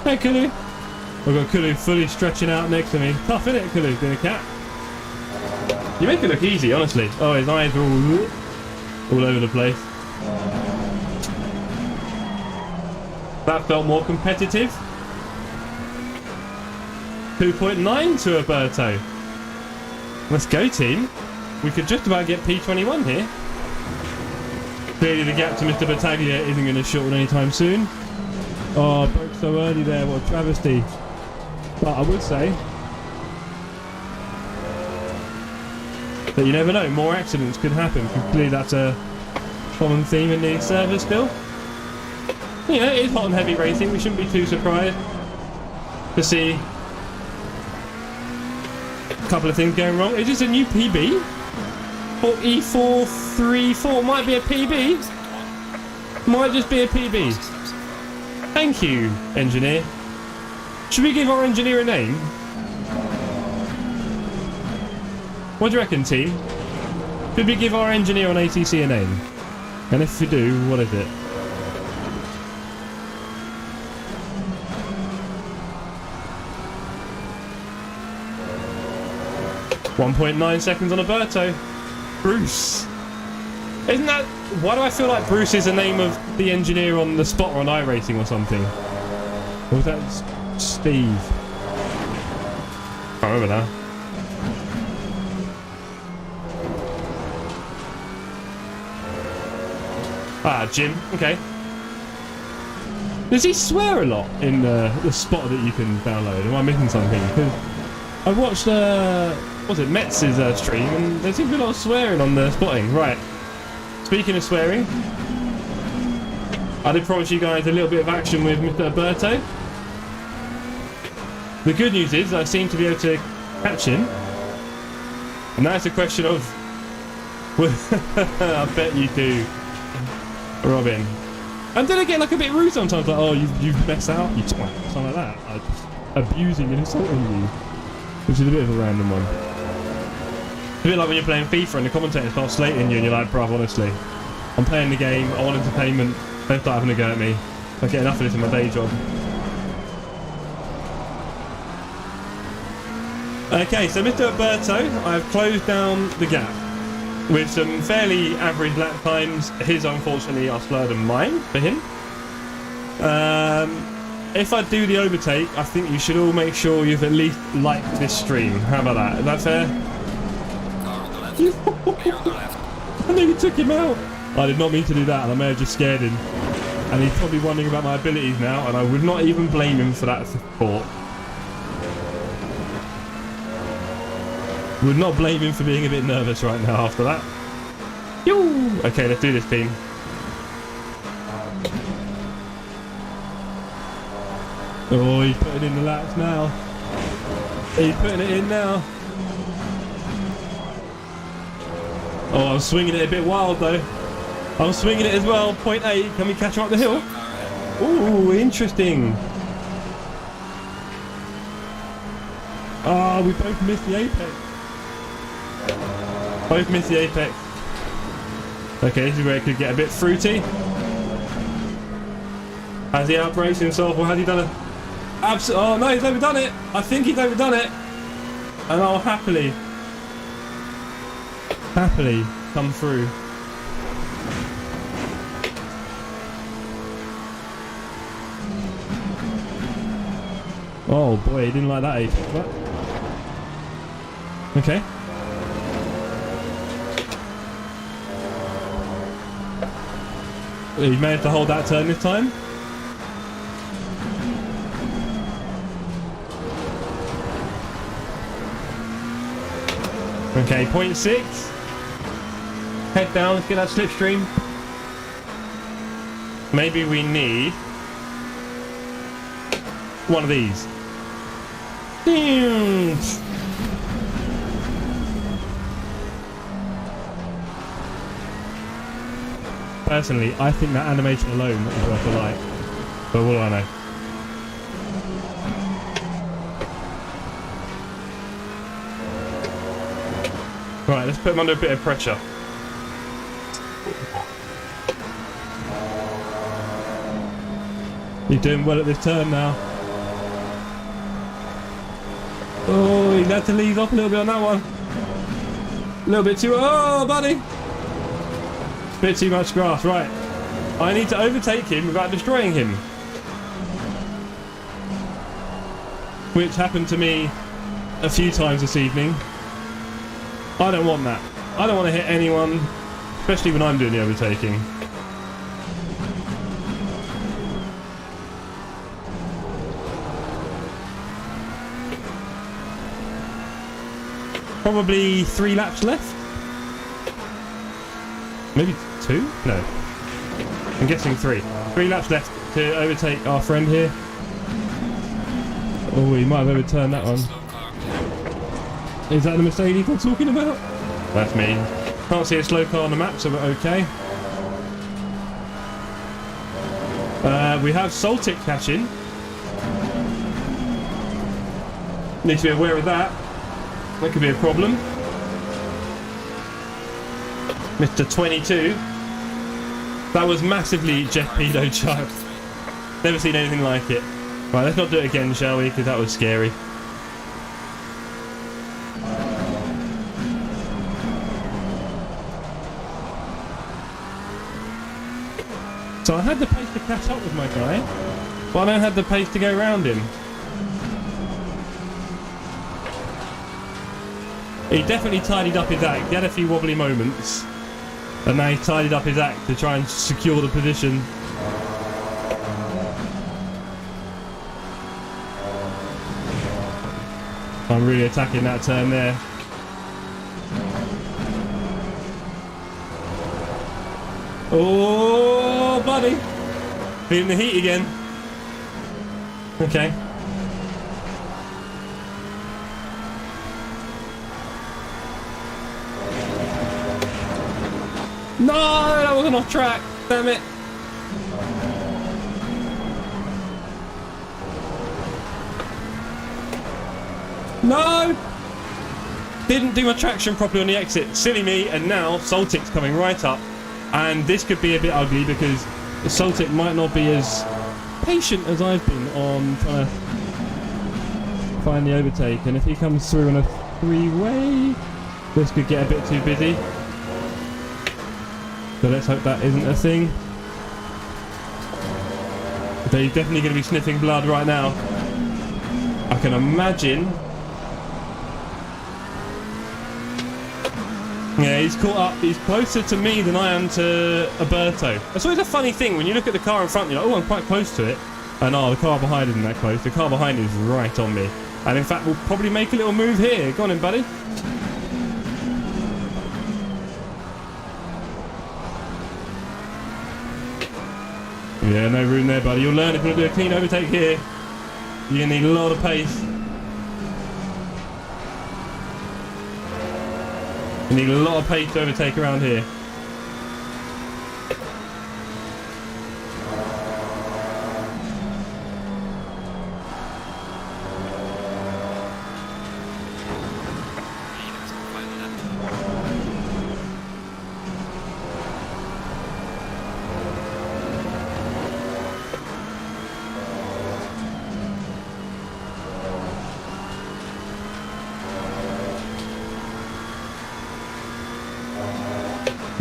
Hey, Kulu. I've got Kulu fully stretching out next to me. Tough, innit, Kulu, being a cat? You make it look easy, honestly. Oh, his eyes are all over the place. That felt more competitive. 2.9 to Alberto. Let's go, team. We could just about get P21 here. Clearly the gap to Mr. Battaglia isn't going to shorten anytime soon. Oh, I broke so early there. What a travesty. But I would say that you never know, more accidents could happen. Clearly that's a common theme in the server still. You know, it is hot and heavy racing. We shouldn't be too surprised to see a couple of things going wrong. Is this a new PB? Or E434 might be a PB. Might just be a PB. Thank you, engineer. Should we give our engineer a name? What do you reckon, team? Should we give our engineer on ATC a name? And if we do, what is it? .9 seconds on Alberto. Bruce. Isn't that... Why do I feel like Bruce is the name of the engineer on the spotter on iRacing or something? Or was that Steve? I can't remember now. Ah, Jim. Okay. Does he swear a lot in the spot that you can download? Am I missing something? Because I watched, what was it, Metz's stream, and there seems to be a lot of swearing on the spotting. Right. Speaking of swearing, I did promise you guys a little bit of action with Mr. Alberto. The good news is I seem to be able to catch him. And now it's a question of... I bet you do, Robin. And then I get like a bit rude sometimes, like, oh, you've messed out, you twat, something like that. Like, abusing and insulting you, which is a bit of a random one. It's a bit like when you're playing FIFA and the commentator starts slating you and you're like, bruv, honestly, I'm playing the game, I want entertainment, don't start having a go at me. I get enough of this in my day job. Okay, so Mr. Alberto, I've closed down the gap with some fairly average lap times. His, unfortunately, are slower than mine for him. If I do the overtake, I think you should all make sure you've at least liked this stream. How about that? Is that fair? I nearly took him out. I did not mean to do that, and I may have just scared him. And he's probably wondering about my abilities now, and I would not even blame him for that thought. Would not blame him for being a bit nervous right now after that. Yoo! Okay, let's do this, team. Oh, he's putting in the laps now. He's putting it in now. Oh, I'm swinging it a bit wild though. I'm swinging it as well. 0.8. Can we catch him up the hill? Ooh, interesting. Oh, we both missed the apex. Both missed the apex. Okay, this is where it could get a bit fruity. Has he outbraced himself, or has he done a... Oh no, he's overdone it! I think he's overdone it! And I'll happily come through. Oh boy, he didn't like that apex. What? Okay. He managed to hold that turn this time. Okay, 0.6. Head down, let's get that slipstream. Maybe we need one of these. Personally, I think that animation alone is worth a like. But what do I know? Right, let's put him under a bit of pressure. He's doing well at this turn now. Oh, he had to leave off a little bit on that one. A little bit too... Oh, buddy! Bit too much grass, right. I need to overtake him without destroying him. Which happened to me a few times this evening. I don't want that. I don't want to hit anyone, especially when I'm doing the overtaking. Probably 3 laps left. Maybe 2? No. I'm guessing 3. 3 laps left to overtake our friend here. Oh, he might have overturned that one. Is that the Mercedes I'm talking about? That's me. Can't see a slow car on the map, so we're okay. We have Soltic catching. Need to be aware of that. That could be a problem. Mr. 22. That was massively Jeff Pedo chugged. Never seen anything like it. Right, let's not do it again, shall we? Because that was scary. So I had the pace to catch up with my guy, but I don't have the pace to go around him. He definitely tidied up his act. He had a few wobbly moments, and now he's tidied up his act to try and secure the position. I'm really attacking that turn there. Oh, buddy. Feeling the heat again. Okay. No, that wasn't off track. Damn it. No! Didn't do my traction properly on the exit. Silly me, and now Soltic's coming right up. And this could be a bit ugly because Soltic might not be as patient as I've been on trying to find the overtake. And if he comes through on a three-way, this could get a bit too busy. So let's hope that isn't a thing. But he's definitely going to be sniffing blood right now. I can imagine. Yeah, he's caught up. He's closer to me than I am to Alberto. That's always a funny thing when you look at the car in front. You're like, oh, I'm quite close to it. And oh, the car behind isn't that close. The car behind is right on me. And in fact, we'll probably make a little move here. Go on in, buddy. Yeah, no room there, buddy. You'll learn if you want to do a clean overtake here. You're going to need a lot of pace. You need a lot of pace to overtake around here.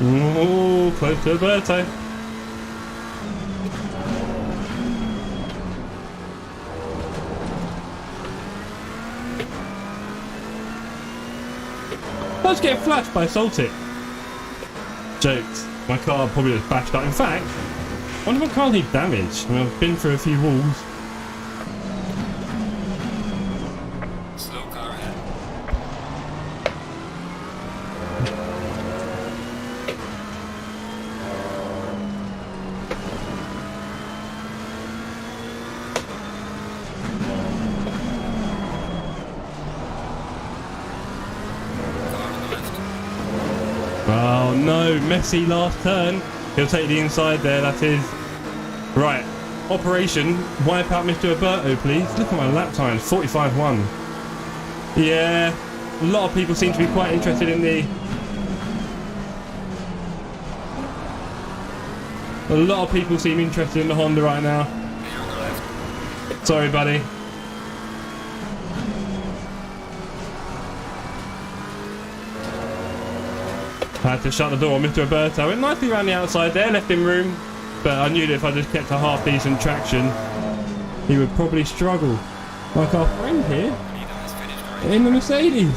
Ooh, close to Alberto. Let's get flashed by Soltic. Jokes. My car probably was bashed up. In fact, I wonder if my car needs damage. I mean, I've been through a few walls. Slow car ahead. Oh no, messy last turn. He'll take the inside there, that is. Right, operation, wipe out Mr. Alberto, please. Look at my lap times, 45.1. Yeah, a lot of people seem to be quite interested in the... A lot of people seem interested in the Honda right now. Sorry, buddy. Had to shut the door on Mr. Alberto. Went nicely around the outside there, left him room. But I knew that if I just kept a half decent traction, he would probably struggle. Like our friend here in the Mercedes.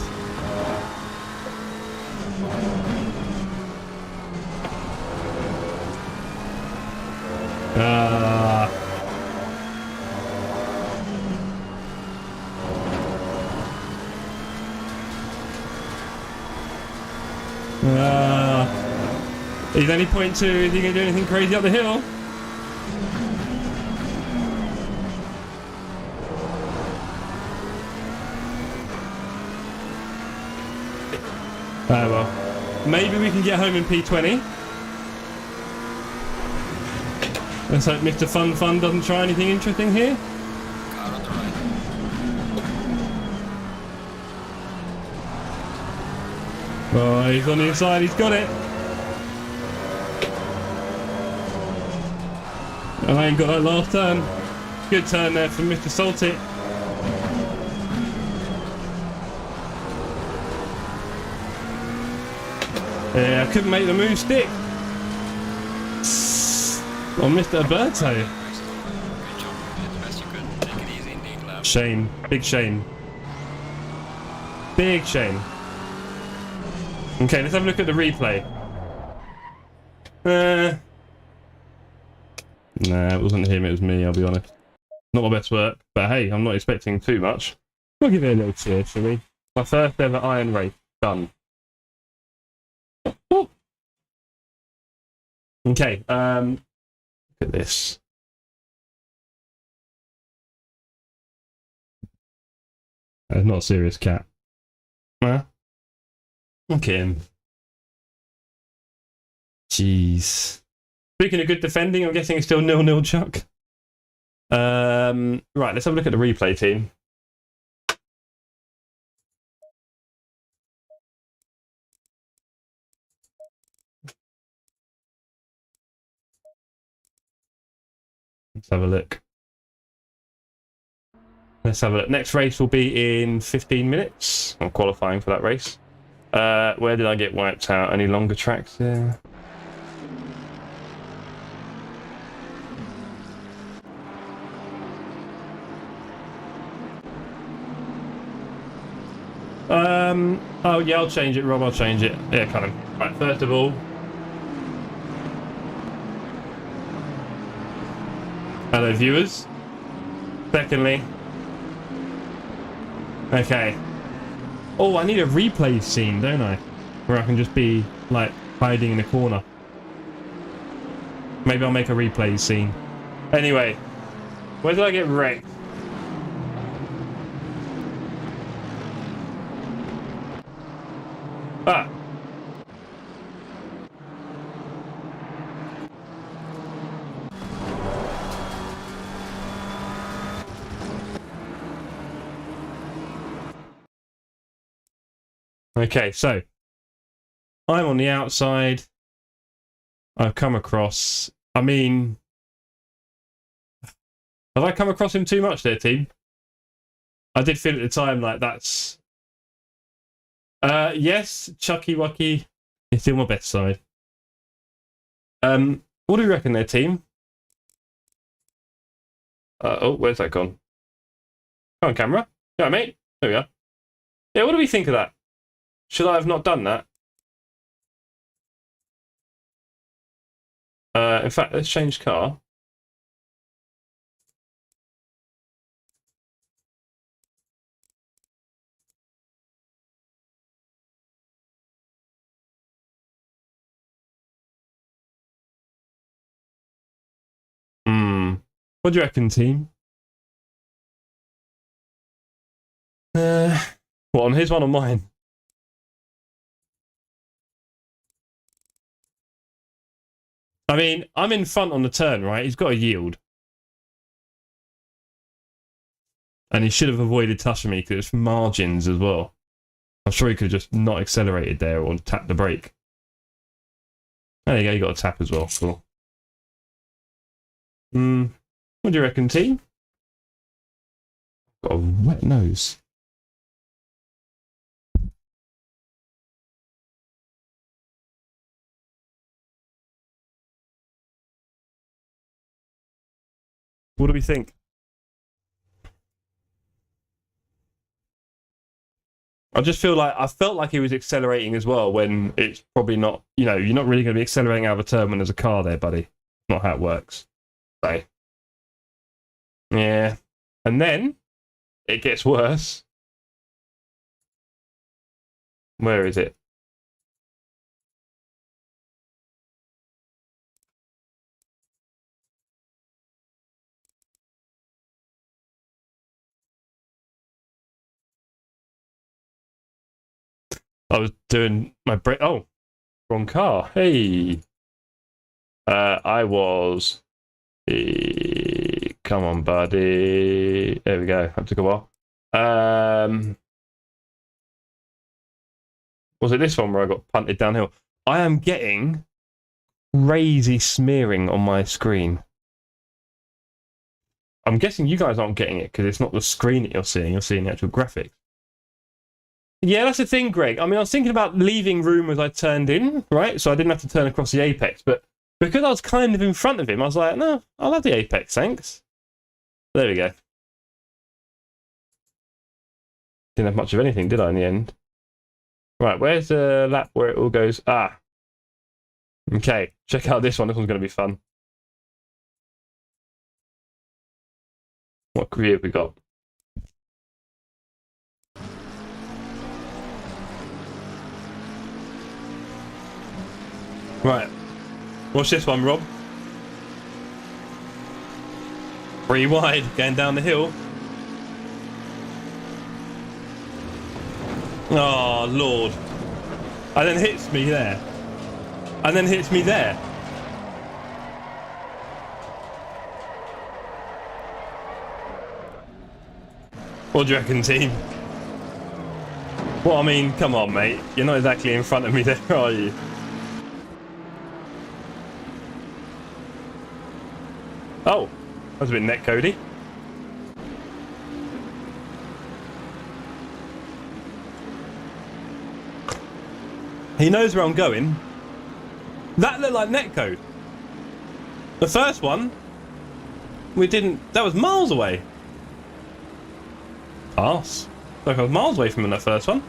He's only 0.2. Is he going to do anything crazy up the hill? Oh well. Maybe we can get home in P20. Let's hope Mr. Fun doesn't try anything interesting here. Car on the right. Oh, he's on the inside. He's got it. And I ain't got that last turn. Good turn there from Mr. Soltic. Yeah, I couldn't make the move stick. On Mr. Alberto. Good job. You did the best you could. Take it easy in the 8 lap. Shame. Big shame. Big shame. Okay, let's have a look at the replay. Nah, it wasn't him, it was me, I'll be honest. Not my best work, but hey, I'm not expecting too much. We'll give it a little cheer, shall we? My first ever iron race. Done. Oh. Okay, look at this. That's not a serious cat. Huh? Look at him. Jeez. Speaking of good defending, I'm guessing it's still 0-0, Chuck. Right, let's have a look at the replay team. Let's have a look. Let's have a look. Next race will be in 15 minutes. I'm qualifying for that race. Where did I get wiped out? Any longer tracks there? Oh yeah, I'll change it, Rob, I'll change it. Yeah, kind of. Right, first of all. Hello, viewers. Secondly. Okay. Oh, I need a replay scene, don't I? Where I can just be, like, hiding in a corner. Maybe I'll make a replay scene. Anyway. Where did I get wrecked? Ah. Okay, so I'm on the outside. I've come across. I mean, have I come across him too much there, team? I did feel at the time like that's. Yes, Chucky Wucky. It's still my best side. What do you reckon there, team? Oh, where's that gone? Come on, camera. Yeah, mate. There we are. Yeah, what do we think of that? Should I have not done that? In fact, let's change car. What do you reckon, team? What, on his one or mine? I mean, I'm in front on the turn, right? He's got to yield. And he should have avoided touching me because it's margins as well. I'm sure he could have just not accelerated there or tapped the brake. There you go, you got a tap as well. Cool. What do you reckon, team? Got a wet nose. What do we think? I just feel like I felt like he was accelerating as well when it's probably not, you know, you're not really going to be accelerating out of a turn when there's a car there, buddy. Not how it works. So, yeah. And then it gets worse. Where is it? I was doing my brake. Oh, wrong car. Hey. I was. Come on, buddy. There we go. That took a while. Was it this one where I got punted downhill? I am getting crazy smearing on my screen. I'm guessing you guys aren't getting it because it's not the screen that you're seeing the actual graphics. Yeah, that's the thing, Greg. I mean, I was thinking about leaving room as I turned in, right? So I didn't have to turn across the apex. But because I was kind of in front of him, I was like, no, I'll have the apex, thanks. There we go. Didn't have much of anything, did I, in the end? Right, where's the lap where it all goes? Ah. Okay, check out this one. This one's going to be fun. What career have we got? Right. What's this one, Rob? 3 wide, going down the hill. Oh, Lord. And then hits me there. And then hits me there. What do you reckon, team? Well, I mean, come on, mate. You're not exactly in front of me there, are you? Oh, that was a bit netcodey. He knows where I'm going. That looked like netcode. The first one, we didn't... That was miles away. Arse. Like I was miles away from him in that first one.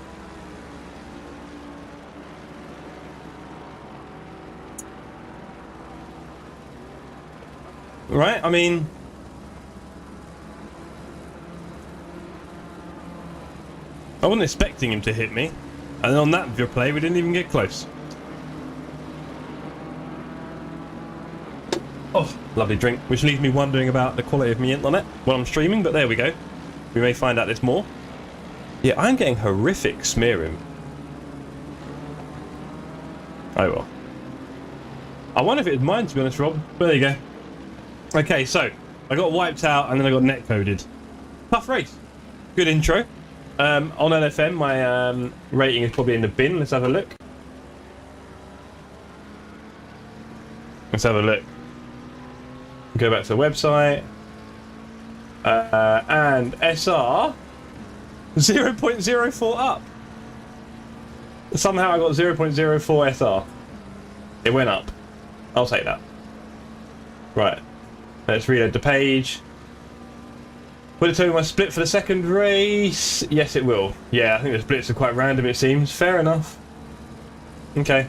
Right, I mean... I wasn't expecting him to hit me. And then on that replay, we didn't even get close. Oh, lovely drink. Which leaves me wondering about the quality of my internet while I'm streaming, but there we go. We may find out this more. Yeah, I'm getting horrific smearing. Oh well. I wonder if it was mine, to be honest, Rob. But there you go. Okay, so I got wiped out and then I got netcoded. Tough race. Good intro. On LFM, my rating is probably in the bin. Let's have a look. Let's have a look. Go back to the website. And SR 0.04 up. Somehow I got 0.04 SR. It went up. I'll take that. Right. Let's reload the page. Will it tell me my split for the second race? Yes, it will. Yeah, I think the splits are quite random, it seems. Fair enough. Okay.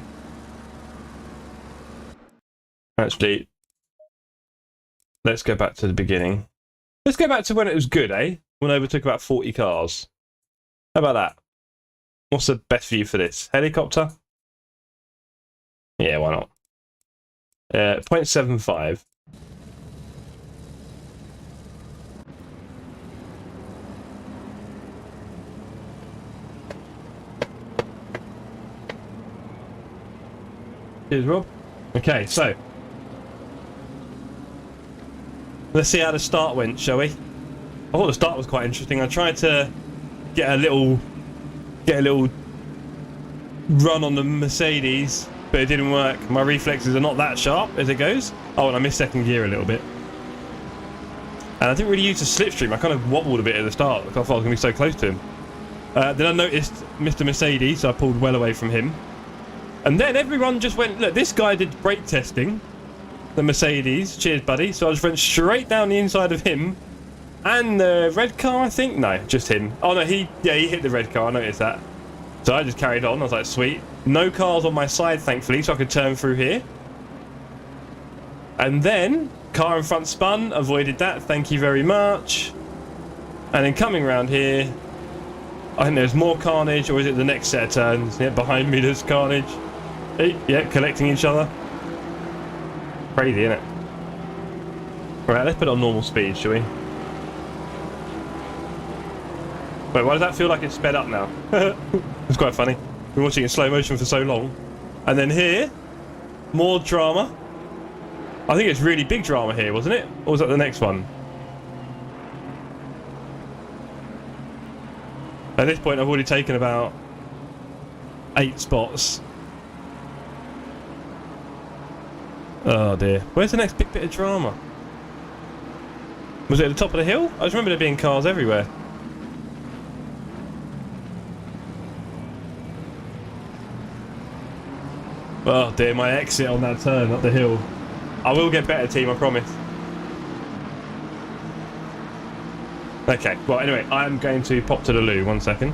Actually, let's go back to the beginning. Let's go back to when it was good, eh? When I overtook about 40 cars. How about that? What's the best view for this? Helicopter? Yeah, why not? 0.75. Cheers, Rob. Okay, so let's see how the start went, shall we? I thought the start was quite interesting. I tried to get a little run on the Mercedes, but it didn't work. My reflexes are not that sharp as it goes. Oh, and I missed second gear a little bit. And I didn't really use the slipstream. I kind of wobbled a bit at the start because I thought I was going to be so close to him. Then I noticed Mr. Mercedes, so I pulled well away from him. And then everyone just went, look, this guy did brake testing, the Mercedes, cheers buddy, so I just went straight down the inside of him, and the red car, I think, no, just him. Oh no, he hit the red car, I noticed that. So I just carried on, I was like, sweet. No cars on my side, thankfully, so I could turn through here. And then, car in front spun, avoided that, thank you very much. And then coming around here, I think there's more carnage, or is it the next set of turns? Yeah, behind me there's carnage. Yeah, collecting each other. Crazy, isn't it? Right, let's put it on normal speed, shall we? Wait, why does that feel like it's sped up now? It's quite funny. We've been watching it in slow motion for so long. And then here, more drama. I think it's really big drama here, wasn't it? Or was that the next one? At this point, I've already taken about 8 spots. Oh dear. Where's the next big bit of drama? Was it at the top of the hill? I just remember there being cars everywhere. Oh dear, my exit on that turn up the hill. I will get better, team, I promise. Okay, well anyway, I'm going to pop to the loo, 1 second.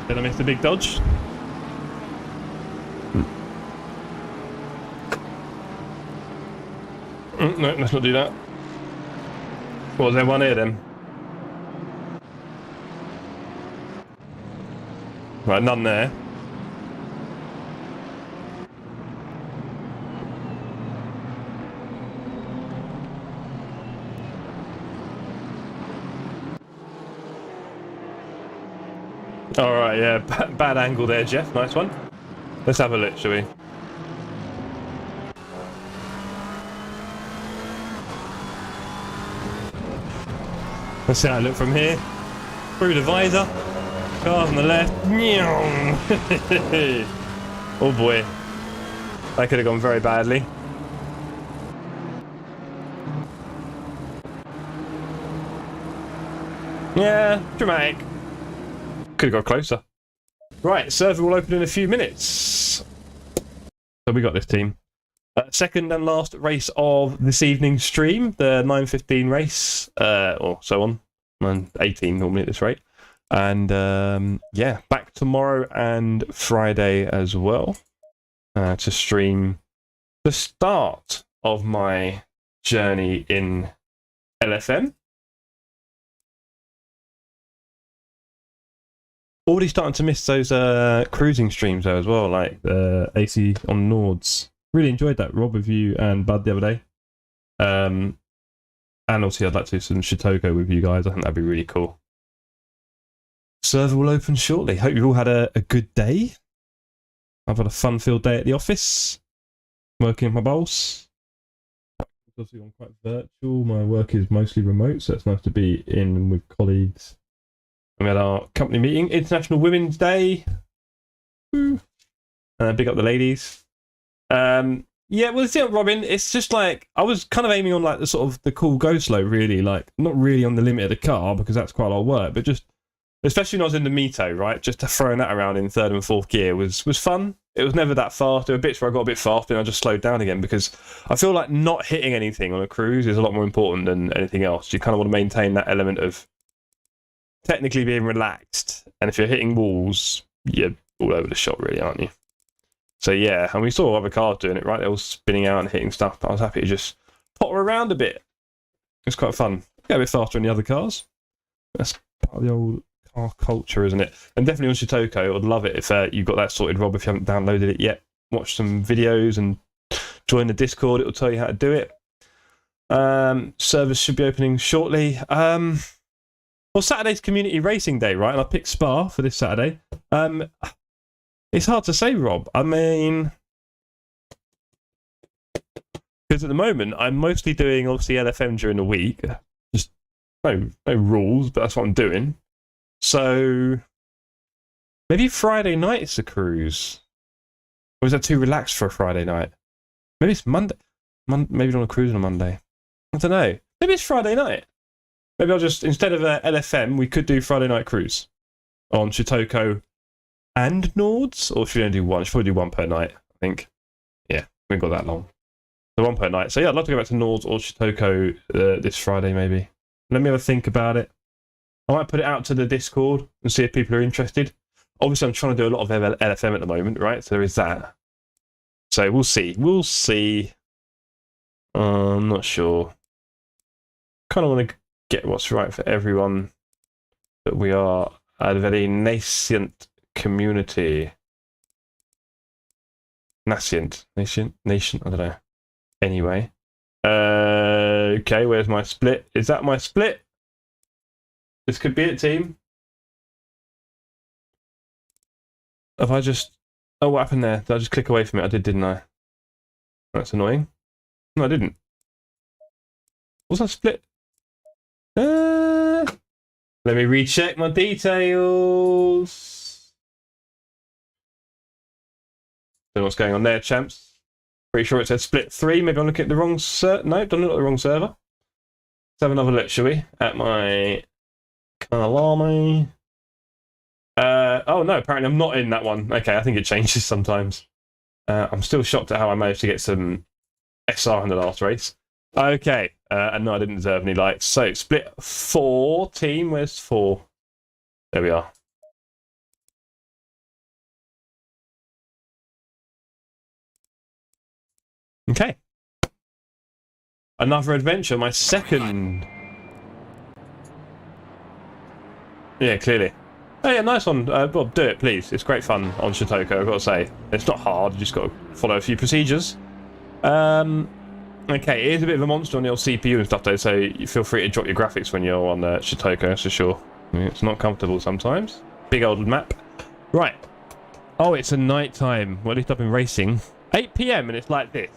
Did I miss the big dodge? No, let's not do that. What, was there one here then? Right, none there. Alright, yeah, bad angle there, Jeff. Nice one. Let's have a look, shall we? Let's see how I look from here. Through the visor. Cars on the left. Oh boy. That could have gone very badly. Yeah, dramatic. Could have got closer. Right, server will open in a few minutes. So we got this team. Second and last race of this evening's stream, the 9:15 race, or so on. 9:18 normally at this rate. And yeah, back tomorrow and Friday as well to stream the start of my journey in LFM. Already starting to miss those cruising streams though as well, like AC on Nords. Really enjoyed that, Rob, with you and Bud the other day. And obviously I'd like to do some Shitoko with you guys. I think that'd be really cool. Server will open shortly. Hope you've all had a good day. I've had a fun-filled day at the office, working with my boss. It's obviously gone quite virtual. My work is mostly remote, so it's nice to be in with colleagues. We had our company meeting, International Women's Day. Big up the ladies. Yeah, well, see, Robin, it's just like I was kind of aiming on like the sort of the cool go slow, really, like not really on the limit of the car because that's quite a lot of work, but just especially when I was in the Mito, right? Just throwing that around in third and fourth gear was fun. It was never that fast. There were bits where I got a bit fast and I just slowed down again because I feel like not hitting anything on a cruise is a lot more important than anything else. You kind of want to maintain that element of technically being relaxed, and if you're hitting walls, you're all over the shop, really, aren't you? So yeah, and we saw other cars doing it, right? They're all spinning out and hitting stuff, but I was happy to just potter around a bit. It's quite fun. Get a bit faster than the other cars. That's part of the old car culture, isn't it? And definitely on Shitoko, I'd love it if you've got that sorted, Rob, if you haven't downloaded it yet. Watch some videos and join the Discord. It will tell you how to do it. Servers should be opening shortly. Well, Saturday's community racing day, right? And I picked Spa for this Saturday. It's hard to say, Rob. I mean, because at the moment I'm mostly doing obviously LFM during the week. Just no rules, but that's what I'm doing. So maybe Friday night is the cruise. Or is that too relaxed for a Friday night? Maybe it's Monday. Maybe on a cruise on a Monday. I don't know. Maybe it's Friday night. Maybe I'll just, instead of LFM, we could do Friday night cruise on Shitoko and Nords, or should we only do one? Should probably do one per night, I think. Yeah, we haven't got that long. So one per night. So yeah, I'd love to go back to Nords or Shitoko this Friday, maybe. Let me have a think about it. I might put it out to the Discord and see if people are interested. Obviously, I'm trying to do a lot of LFM at the moment, right? So there is that. So we'll see. We'll see. I'm not sure. Kind of want to get what's right for everyone. But we are a very nascent community. Nascent? Nation? I don't know. Anyway. Okay, where's my split? Is that my split? This could be it, team. Have I just... Oh, what happened there? Did I just click away from it? I did, didn't I? That's annoying. No, I didn't. Was that split? Let me recheck my details. Don't know what's going on there, champs. Pretty sure it said split 3. Maybe I'm looking at the wrong server. No, don't look at the wrong server. Let's have another look, shall we? At my Kyalami. Oh no, apparently I'm not in that one. Okay, I think it changes sometimes. I'm still shocked at how I managed to get some SR in the last race. Okay, and no, I didn't deserve any likes. So, split 4 team. Where's 4? There we are. Okay. Another adventure, my second. Yeah, clearly. Oh yeah, nice one. Bob, do it, please. It's great fun on Shotoko, I've got to say. It's not hard, you just got to follow a few procedures. Okay, it is a bit of a monster on your CPU and stuff though, so you feel free to drop your graphics when you're on Shotoko, that's for sure. It's not comfortable sometimes. Big old map. Right. Oh, it's a night time. Well, at least I've been racing. 8 PM and it's like this.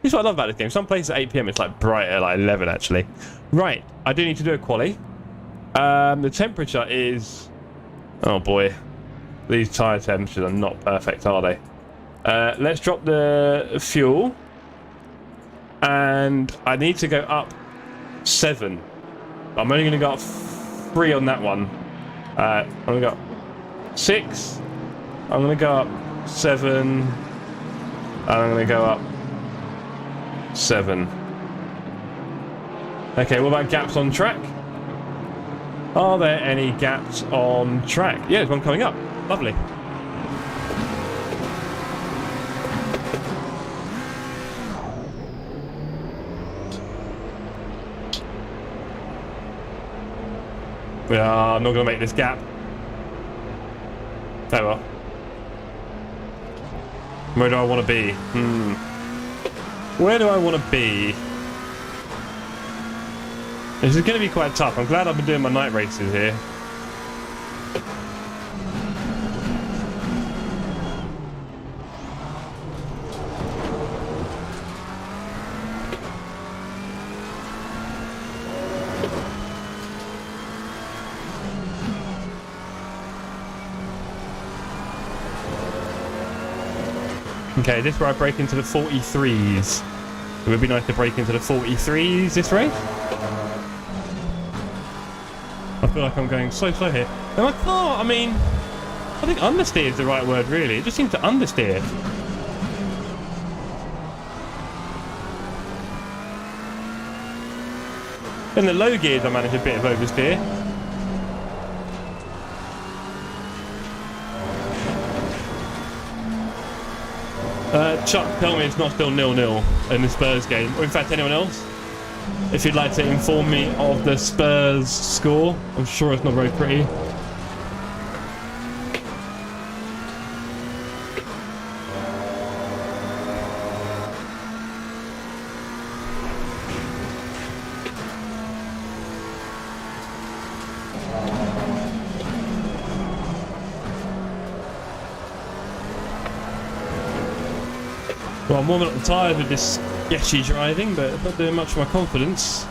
This is what I love about this game. Some places at 8 PM it's like brighter, like 11 actually. Right, I do need to do a quali. The temperature is... Oh boy. These tyre temperatures are not perfect, are they? Let's drop the fuel. And I need to go up 7. I'm only going to go up 3 on that one. I'm going to go up 6. I'm going to go up 7. And I'm going to go up 7. Okay, what about gaps on track? Are there any gaps on track? Yeah, there's one coming up. Lovely. I'm not going to make this gap. Oh well. Where do I want to be? Where do I want to be? This is going to be quite tough. I'm glad I've been doing my night races here. Okay, this is where I break into the 43s. It would be nice to break into the 43s this race. I feel like I'm going so slow here. And I can't, I mean, I think understeer is the right word really. It just seems to understeer. In the low gears I manage a bit of oversteer. Chuck, tell me it's not still 0-0 in the Spurs game. Or in fact, anyone else? If you'd like to inform me of the Spurs score. I'm sure it's not very pretty. Well, I'm warming up the tyres with this sketchy driving, but not doing much for my confidence.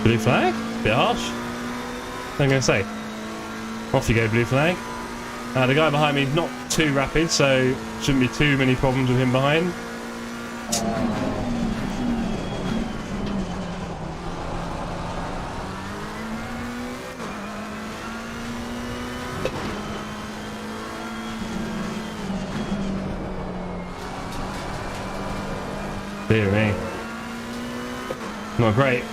Blue flag? Bit harsh. What am I going to say? Off you go, blue flag. The guy behind me is not too rapid, so shouldn't be too many problems with him behind. Dear me. Not great.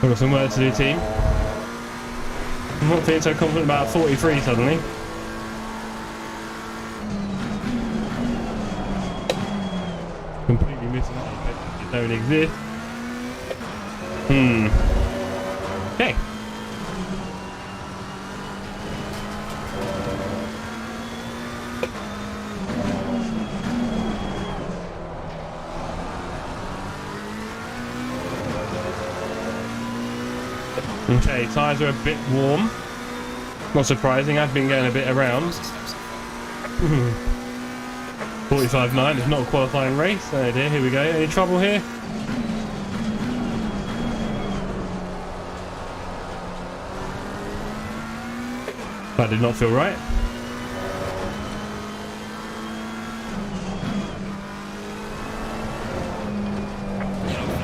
We've got some work to do, team. I'm not feeling so confident about 43 suddenly. Completely missing out. It don't exist. Okay. Okay, tyres are a bit warm. Not surprising, I've been going a bit around. 45.9 is not a qualifying race. Oh dear, here we go. Any trouble here? That did not feel right.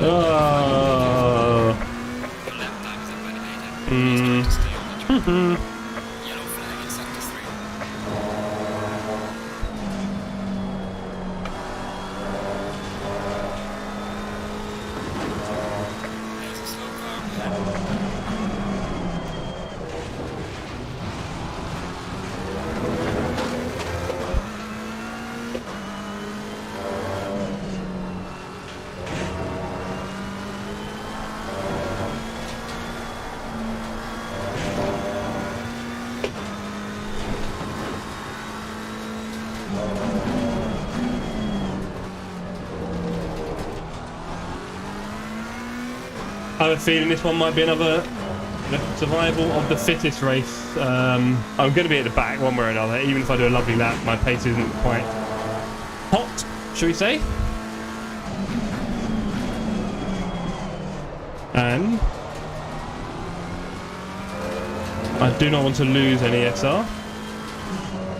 Oh. I have a feeling this one might be another survival of the fittest race. I'm going to be at the back one way or another. Even if I do a lovely lap, my pace isn't quite hot, shall we say? And I do not want to lose any SR.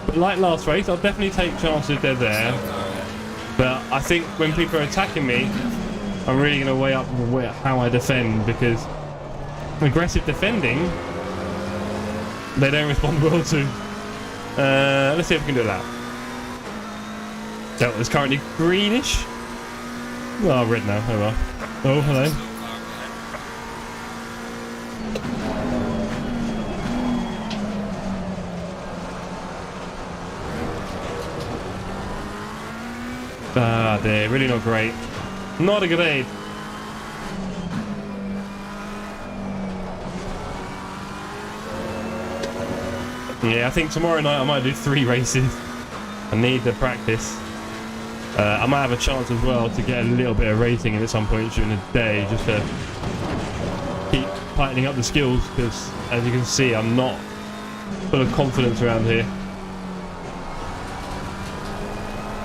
But like last race, I'll definitely take chances if they're there. But I think when people are attacking me, I'm really going to weigh up how I defend, because aggressive defending, they don't respond well to. Let's see if we can do that. Delta's currently greenish. Oh, red now. Oh well. Oh, hello. Ah, they're really not great. Not a good aid. Yeah, I think tomorrow night I might do 3 races. I need the practice. I might have a chance as well to get a little bit of racing in at some point during the day, just to keep tightening up the skills, because as you can see, I'm not full of confidence around here.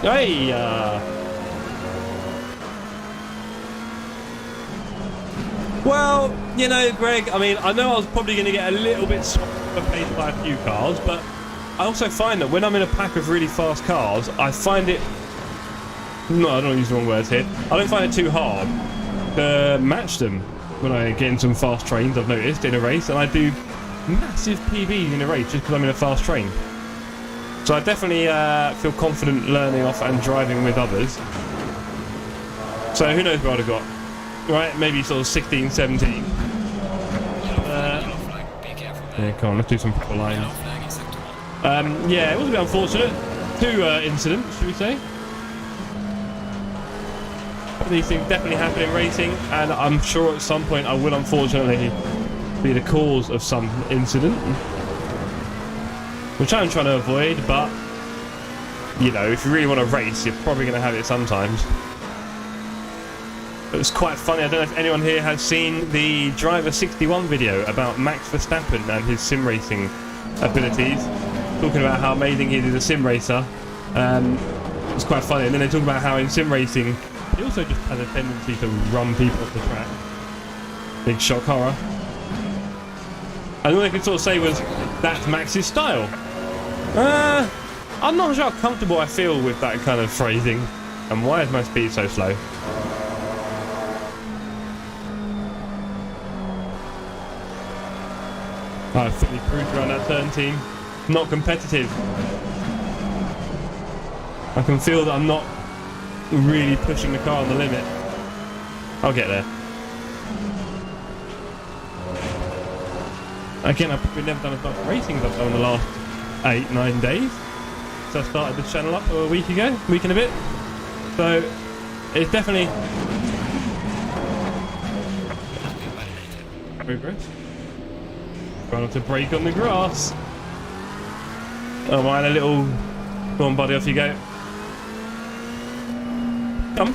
Hey! Well, you know, Greg, I mean, I know I was probably going to get a little bit paced by a few cars, but I also find that when I'm in a pack of really fast cars, I find it... No, I don't want to use the wrong words here. I don't find it too hard to match them when I get in some fast trains, I've noticed, in a race, and I do massive PBs in a race just because I'm in a fast train. So I definitely feel confident learning off and driving with others. So who knows what I'd have got. Right, maybe sort of 16, 17. Yeah, come on, let's do some proper lines. Yeah, it was a bit unfortunate. 2 incidents, should we say. These things definitely happen in racing, and I'm sure at some point I will unfortunately be the cause of some incident. Which I'm trying to avoid, but, you know, if you really want to race, you're probably going to have it sometimes. It was quite funny. I don't know if anyone here has seen the Driver 61 video about Max Verstappen and his sim racing abilities, talking about how amazing he is as a sim racer. It's quite funny. And then they talk about how in sim racing he also just has a tendency to run people off the track. Big shock horror. And all they could sort of say was, that's Max's style. I'm not sure how comfortable I feel with that kind of phrasing. And why is my speed so slow? I've fully cruised around that turn, team. Not competitive. I can feel that I'm not really pushing the car on the limit. I'll get there. Again, I've probably never done as much racing as I've done in the last 8-9 days. So I started the channel up a week ago, week and a bit. So it's definitely progress. Try not to break on the grass. Oh, mine a little. Go on, buddy, off you go. Come.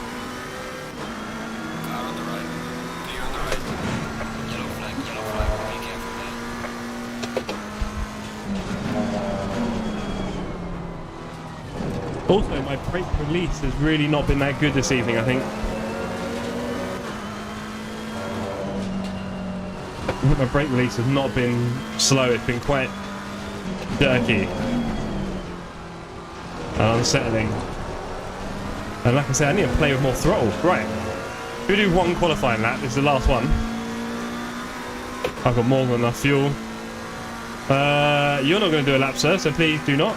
Car on the right. Clear on the right. Yellow flag, Also, my brake release has really not been that good this evening, I think. My brake release has not been slow, it's been quite jerky and unsettling. And like I said, I need to play with more throttle. Right, we do one qualifying lap, this is the last one. I've got more than enough fuel. You're not going to do a lap, sir, so please do not.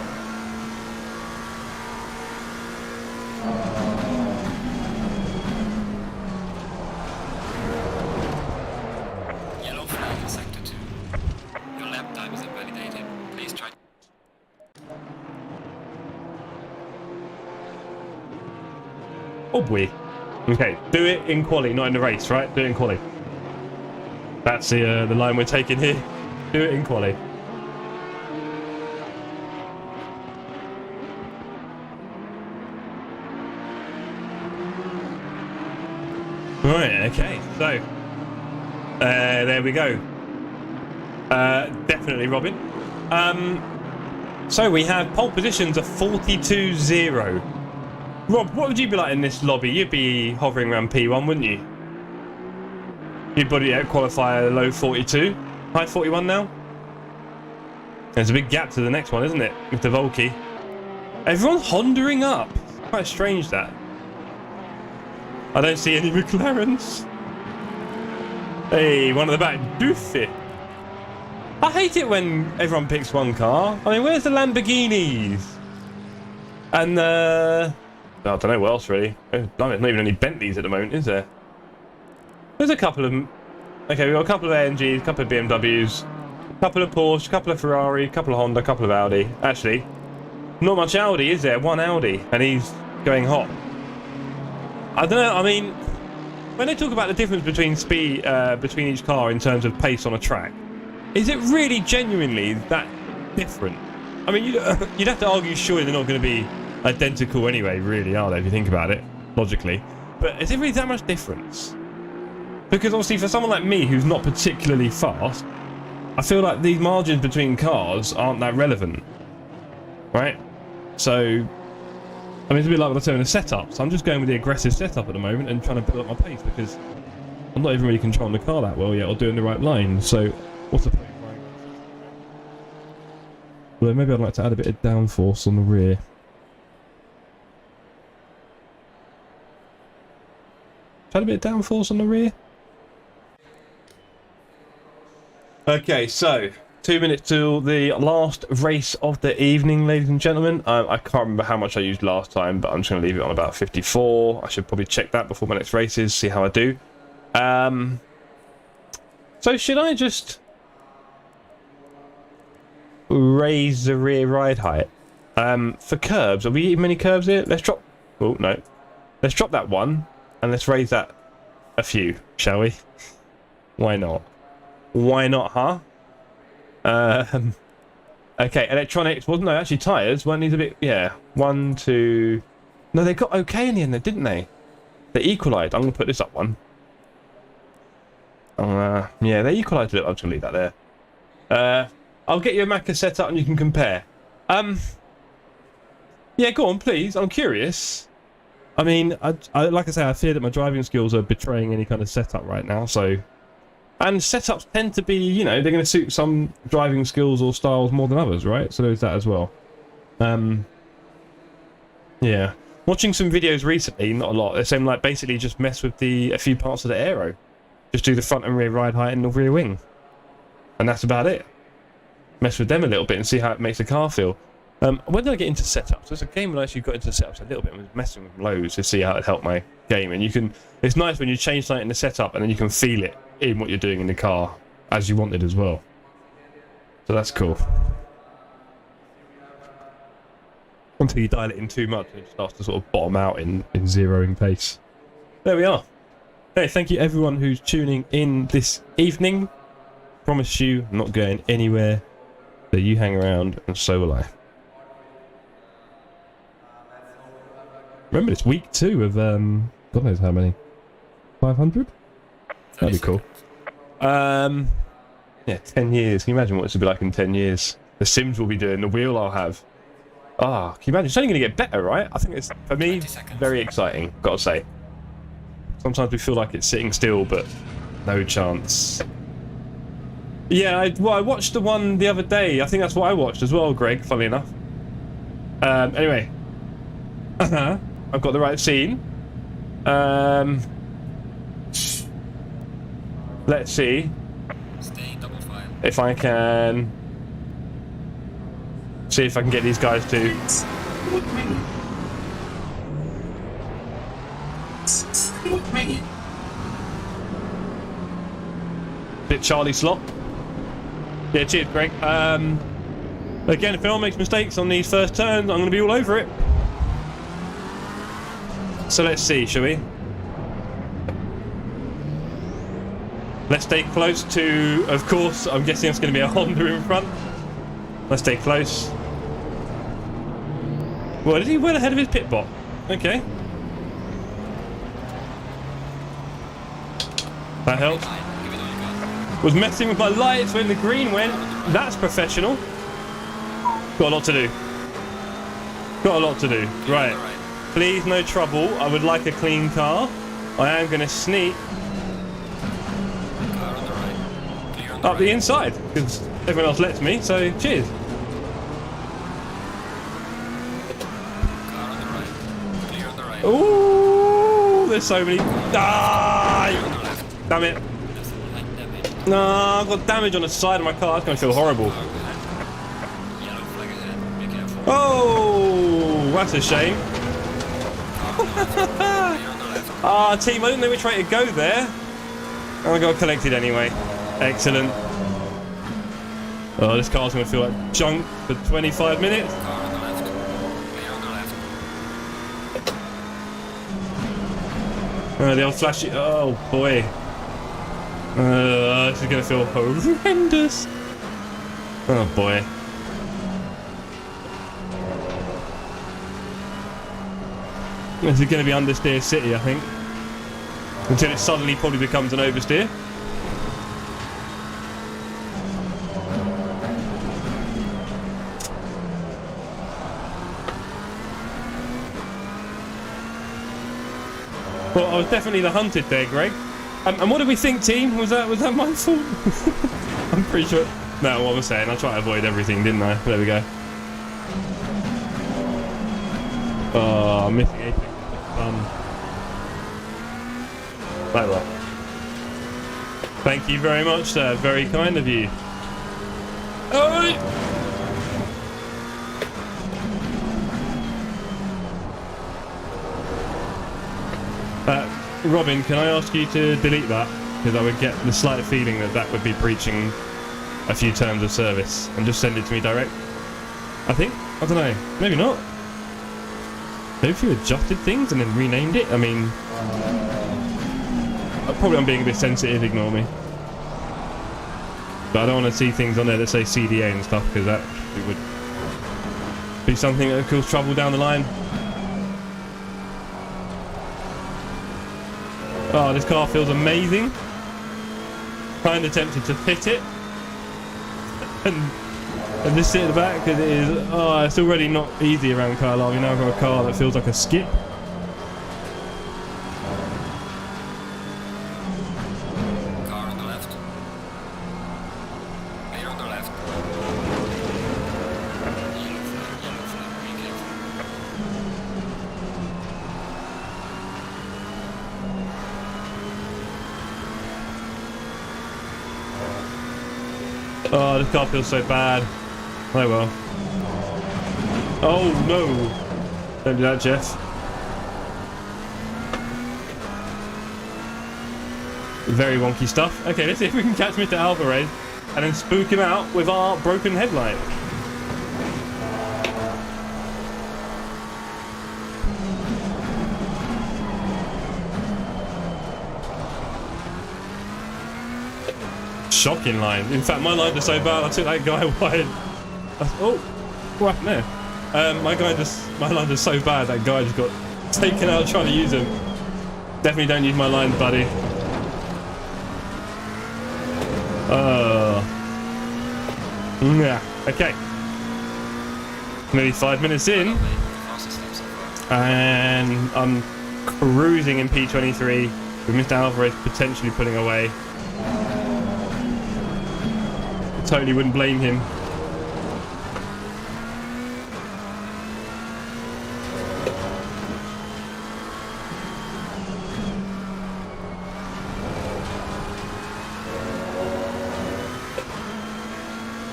Yellow flag in sector 2. Your lap time is invalidated. Please try. Oh boy. Okay, do it in quali, not in the race, right? Do it in quali. That's the line we're taking here. Do it in quali. Right, okay, so there we go. Definitely Robin. So we have pole positions of 42-0. Rob, what would you be like in this lobby? You'd be hovering around P1, wouldn't you? You'd probably qualify a low 42, high 41 now. There's a big gap to the next one, isn't it? With the Volky. Everyone's Hondering up. Quite strange that. I don't see any McLarens. Hey, one at the back. Doofy. I hate it when everyone picks one car. I mean, where's the Lamborghinis? And I don't know what else really. There's not even any Bentleys at the moment, is there? There's a couple of... Okay, we've got a couple of AMGs, a couple of BMWs, a couple of Porsche, a couple of Ferrari, a couple of Honda, a couple of Audi. Actually, not much Audi, is there? One Audi, and he's going hot. I don't know, I mean, when they talk about the difference between speed, between each car in terms of pace on a track, is it really genuinely that different? I mean, you'd have to argue surely they're not going to be identical anyway, really, are they, if you think about it, logically. But is it really that much difference? Because obviously for someone like me who's not particularly fast, I feel like these margins between cars aren't that relevant, right? So, I mean, it's a bit like what I said in the setup. So I'm just going with the aggressive setup at the moment and trying to build up my pace because I'm not even really controlling the car that well yet or doing the right line. So, what's the point? Well, maybe I'd like to add a bit of downforce on the rear. Add a bit of downforce on the rear. Okay, so 2 minutes till the last race of the evening, ladies and gentlemen. I can't remember how much I used last time, but I'm just going to leave it on about 54. I should probably check that before my next races, see how I do. So should I just raise the rear ride height? For curbs, are we eating many curbs here? Let's drop... Oh, no. Let's drop that one, and let's raise that a few, shall we? Why not? Why not, huh? Okay, electronics. Well, no, actually, tyres. Weren't these a bit... Yeah. 1, 2... No, they got okay in the end, didn't they? They equalised. I'm going to put this up one. Yeah, they equalised a little. I'm just going to leave that there. I'll get you a Macca set up and you can compare. Yeah, go on, please. I'm curious. I mean, like I say, I fear that my driving skills are betraying any kind of setup right now, so... And setups tend to be, you know, they're going to suit some driving skills or styles more than others, right? So there's that as well. Yeah. Watching some videos recently, not a lot, they're saying, like, basically just mess with a few parts of the aero. Just do the front and rear ride height and the rear wing. And that's about it. Mess with them a little bit and see how it makes the car feel. When did I get into setups? There's a game when I actually got into setups a little bit. I was messing with loads to see how it helped my game. And you can... It's nice when you change something in the setup and then you can feel it in what you're doing in the car as you wanted as well. So that's cool. Until you dial it in too much and it starts to sort of bottom out in zeroing pace. There we are. Hey, thank you everyone who's tuning in this evening. Promise you I'm not going anywhere. So you hang around and so will I. Remember, it's week 2 of God knows how many. 500? That'd be cool. Yeah, 10 years. Can you imagine what this will be like in 10 years? The Sims will be doing, the wheel I'll have. Ah, can you imagine? It's only going to get better, right? I think it's, for me, 20 seconds. very exciting, gotta say. Sometimes we feel like it's sitting still, but no chance. Yeah, I watched the one the other day. I think that's what I watched as well, Greg, funnily enough. Anyway. I've got the right scene. Let's see Stay in double file. if I can... See if I can get these guys to... Bit Charlie slot. Yeah, cheers, Greg. Again, if anyone makes mistakes on these first turns, I'm going to be all over it. So let's see, shall we? Let's stay close to, of course, I'm guessing it's going to be a Honda in front. Let's stay close. Well, did he win ahead of his pit bot? Okay. That helps. Give it all you got. Was messing with my lights when the green went. That's professional. Got a lot to do. Got a lot to do. Right. Please, no trouble. I would like a clean car. I am going to sneak Car on the right. Clear on the up the right. inside because everyone else lets me. So cheers. Car on the right. Clear on the right. Ooh, there's so many. Clear on Ah, the left. damn it. There's light damage. No, I've got damage on the side of my car. That's going to feel horrible. Car ahead. Yellow flag ahead. Be careful. Oh, that's a shame. Car on the left. Clear on the left. Ah, team, I didn't know which way to go there. And I got collected anyway. Excellent. Oh, this car's going to feel like junk for 25 minutes. Car on the left. Clear on the left. The old flashy. Oh, boy. This is going to feel horrendous. Oh, boy. This is going to be understeer city, I think. Until it suddenly probably becomes an oversteer. Well, I was definitely the hunted there, Greg. And what did we think, team? Was that my fault? I'm pretty sure. No, what I'm saying, I tried to avoid everything, didn't I? There we go. Oh, missing apex. Fun. Oh well. Thank you very much, sir. Very kind of you. Oh! Robin, can I ask you to delete that? Because I would get the slight feeling that that would be breaching a few terms of service. And just send it to me direct. I think? I don't know. Maybe not. Maybe if you adjusted things and then renamed it? I mean... Probably I'm being a bit sensitive, ignore me. But I don't want to see things on there that say CDA and stuff, because that would be something that could cause trouble down the line. Oh, this car feels amazing. Kind of tempted to pit it. and just sit at the back, because it is... Oh, it's already not easy around Kyalami. Now I've got a car that feels like a skip. Car on the left. Clear on the left. Yellow flag, be careful. Oh, this car feels so bad. Oh well. Oh no! Don't do that, Jeff. Very wonky stuff. Okay, let's see if we can catch Mr. Alvarez and then spook him out with our broken headlight. Shocking line. In fact, my lines are so bad, I took that guy wide. Oh, what happened there? My lines are so bad, that guy just got taken out trying to use them. Definitely don't use my lines, buddy. Yeah, okay. Nearly 5 minutes in, Fastest lap so far. and I'm cruising in P23 with Mr. Alvarez potentially pulling away. Totally wouldn't blame him.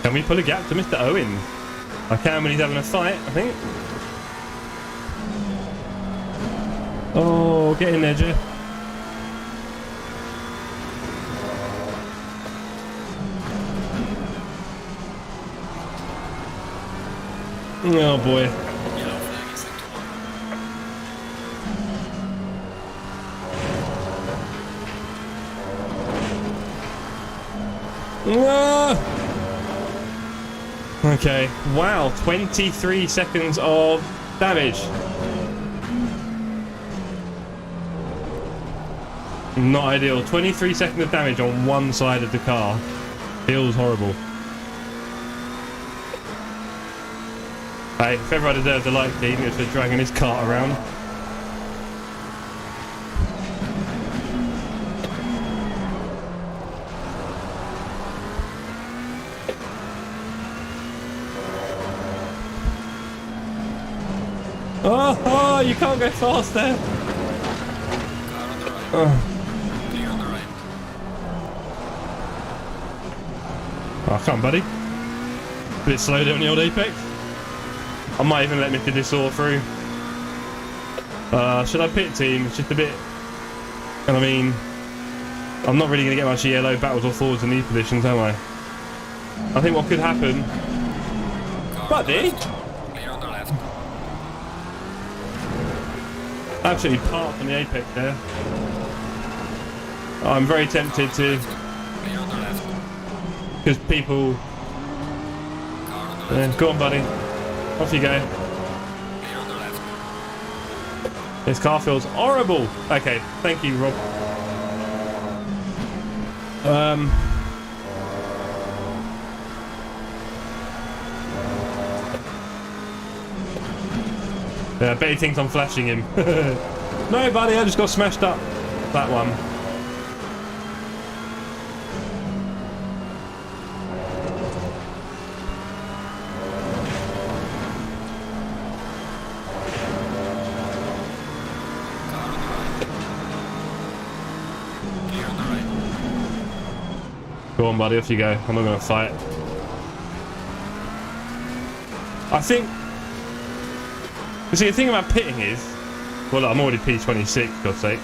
Can we pull a gap to Mr. Owen? I can when he's having a fight, I think. Oh, get in there, Jeff. Oh boy. Yellow flag is sector 1. Ah! Okay, wow, 23 seconds of damage. Not ideal. 23 seconds of damage on one side of the car. Feels horrible. Hey, if ever I deserved a like team, it's for dragging his cart around. Oh, you can't go fast there. Car on the right. Oh, Clear on the right. come on, buddy. A bit slow there on the old Apex. I might even let Mr. Dissor through. Should I pit team? It's just a bit... And I mean... I'm not really going to get much yellow backwards or forwards in these positions, am I? I think what could happen... Car on the Buddy! left. Clear on the left. Absolutely parked on the Apex there. I'm very tempted to... Clear on the left. Because people... Car on the left. go on, buddy. Off you go. Clear on the left. This car feels horrible. Okay, thank you, Rob. Yeah, I bet he thinks I'm flashing him. No, buddy, I just got smashed up. That one. Car on the right. Clear on the right. Go on, buddy, off you go. I'm not going to fight. I think... You see, the thing about pitting is... Well, look, I'm already P26, for God's sake.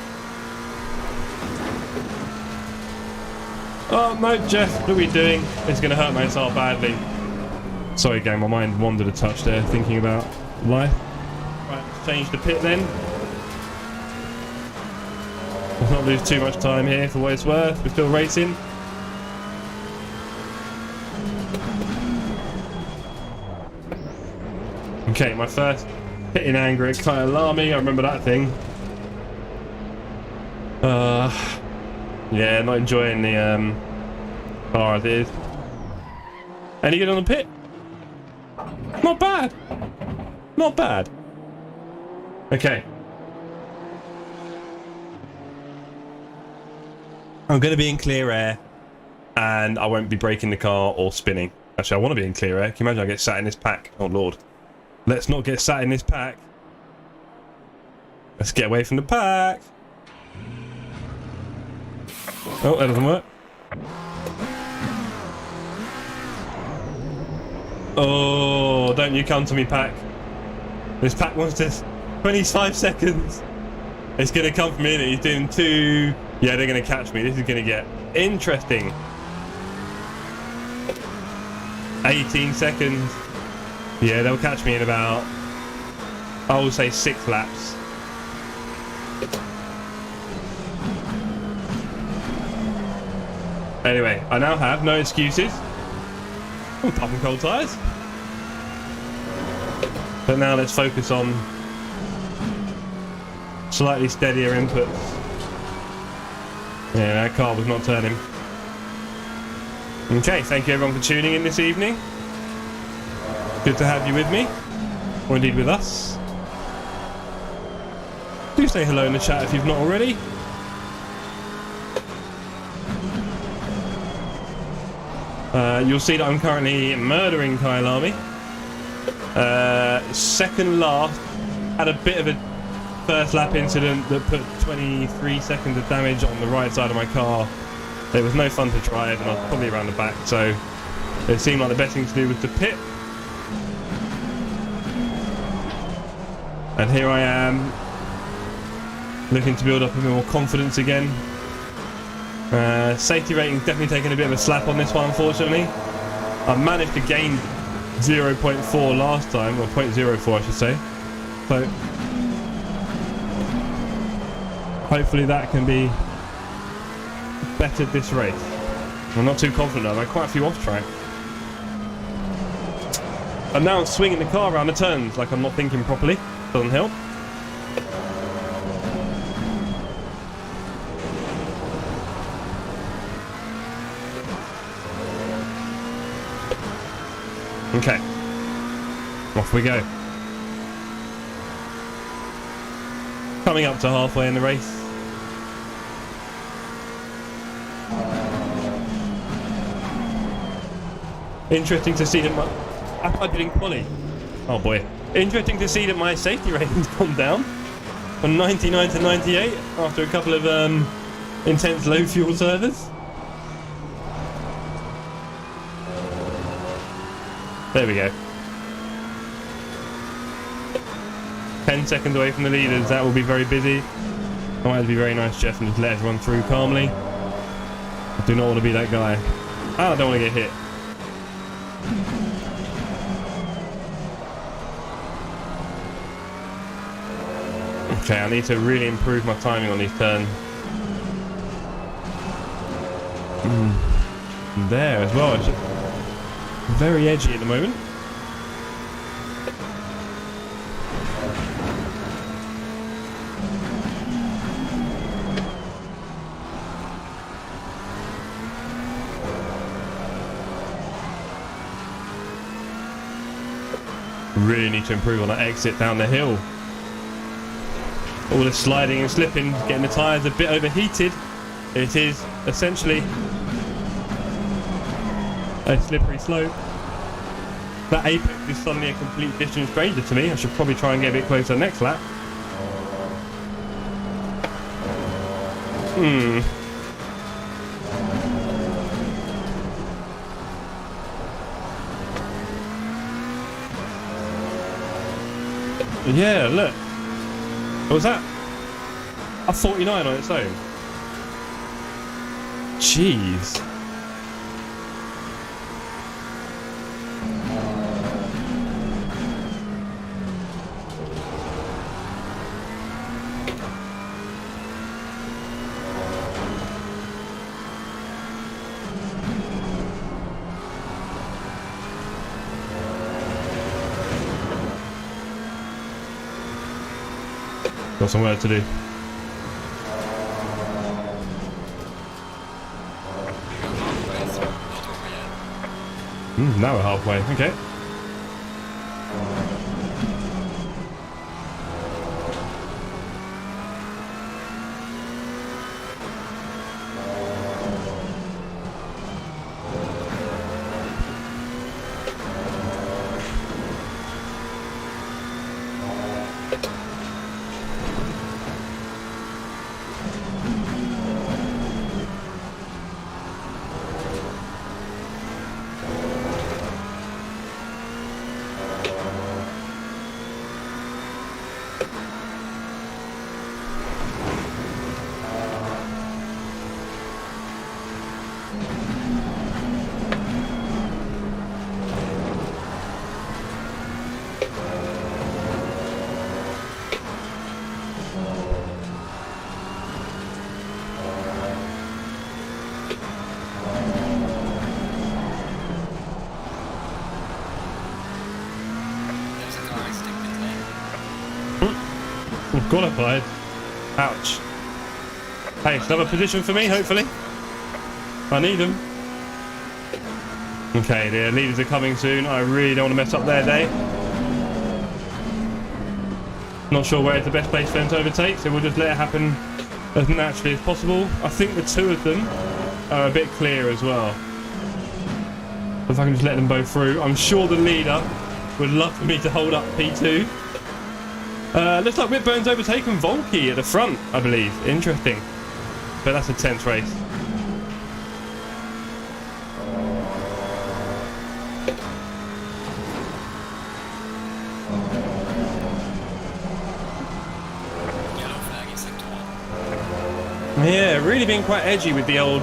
Oh, no, Jeff, what are we doing? It's going to hurt myself badly. Sorry, gang, my mind wandered a touch there, thinking about life. Right, let's change the pit then. Let's not lose too much time here for what it's worth. We're still racing. Okay, my first hitting anger at Kyalami. I remember that thing. Yeah, not enjoying the car as it is. Any good on the pit? Not bad. Not bad. Okay. I'm going to be in clear air, and I won't be braking the car or spinning. Actually, I want to be in clear air. Can you imagine I get sat in this pack? Oh, Lord. Let's not get sat in this pack. Let's get away from the pack. Oh, that doesn't work. Oh, don't you come to me, pack. This pack wants this 25 seconds. It's going to come from in. He's doing 2. Yeah, they're going to catch me. This is going to get interesting. 18 seconds. Yeah, they'll catch me in about, I will say, 6 laps. Anyway, I now have no excuses. I'm popping cold tyres. But now let's focus on slightly steadier inputs. Yeah, that car was not turning. Okay, thank you everyone for tuning in this evening. Good to have you with me. or indeed with us. Do say hello in the chat if you've not already. You'll see that I'm currently murdering Kyalami. Second last, had a bit of a first lap incident that put 23 seconds of damage on the right side of my car. It was no fun to drive, and I was probably around the back, so it seemed like the best thing to do was to pit. And here I am, looking to build up a bit more confidence again. Safety rating definitely taking a bit of a slap on this one, unfortunately. I managed to gain 0.4 last time, or 0.04 I should say. So hopefully that can be bettered this race. I'm not too confident. I've had quite a few off track. And now I'm swinging the car around the turns like I'm not thinking properly. Doesn't help. Okay, off we go. Coming up to halfway in the race. Interesting to see that my... I'm getting pulley. Oh boy. Interesting to see that my safety rating's gone down from 99 to 98 after a couple of intense low fuel servers. There we go. 10 seconds away from the leaders. That will be very busy. I might have to be very nice, Jeff, and just let everyone through calmly. I do not want to be that guy. I don't want to get hit. Okay, I need to really improve my timing on these turns. There as well. It's just very edgy at the moment. Really need to improve on that exit down the hill. All the sliding and slipping, getting the tyres a bit overheated. It is essentially a slippery slope. That apex is suddenly a complete distant stranger to me. I should probably try and get a bit closer next lap. Yeah, look. What was that? A 49 on its own. Jeez. Got some work to do. Now we're halfway. Okay. Qualified. Ouch. Hey, another position for me, hopefully. I need them. Okay, the leaders are coming soon. I really don't want to mess up their day. Not sure where is the best place for them to overtake, so we'll just let it happen as naturally as possible. I think the two of them are a bit clear as well. If I can just let them both through. I'm sure the leader would love for me to hold up P2. Looks like Whitburn's overtaken Volky at the front, I believe. Interesting. But that's a tense race. Yellow flag in sector 1. Yeah, really being quite edgy with the old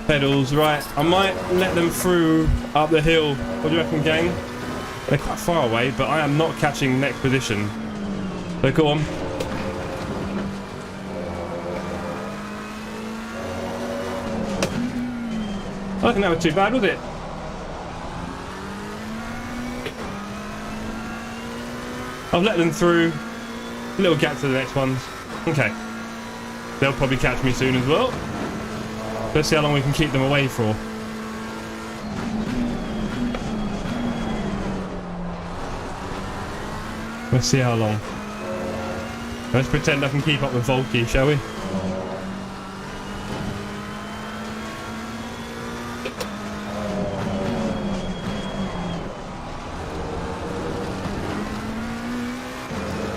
pedals. Right, I might let them through up the hill. What do you reckon, gang? They're quite far away, but I am not catching next position. So go on. I don't think that was too bad, was it? I've let them through. A little gap to the next ones. Okay. They'll probably catch me soon as well. Let's see how long we can keep them away for. Let's see how long. Let's pretend I can keep up with Volky, shall we?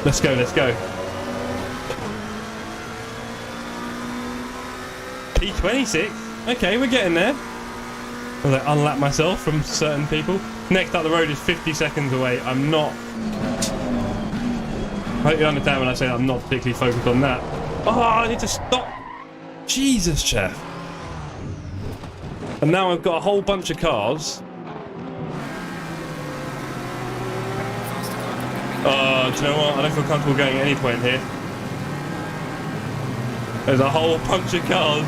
Let's go, let's go. P26? Okay, we're getting there. I'll unlap myself from certain people. Next up the road is 50 seconds away. I'm not... I hope you understand when I say that I'm not particularly focused on that. Oh, I need to stop. Jesus, chef. And now I've got a whole bunch of cars. Oh, do you know what? I don't feel comfortable going at any point here. There's a whole bunch of cars.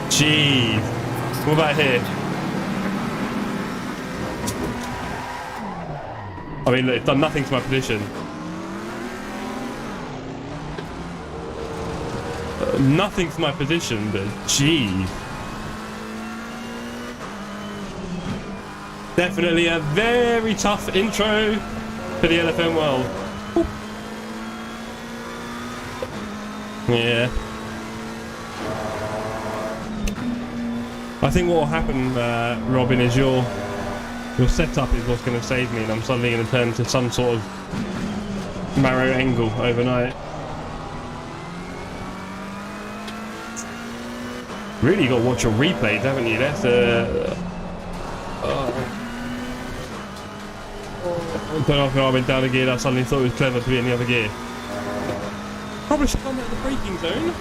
Jeez. What about here? I mean, look, it's done nothing to my position. Nothing to my position, but gee. Definitely a very tough intro to the LFM world. Ooh. Yeah. I think what will happen, Robin, is your setup is what's going to save me, and I'm suddenly going to turn to some sort of Maro angle overnight. Really, you got to watch your replays, haven't you? That's I don't know if I went down a gear. I suddenly thought it was clever to be in the other gear. Probably should have gone out of the braking zone.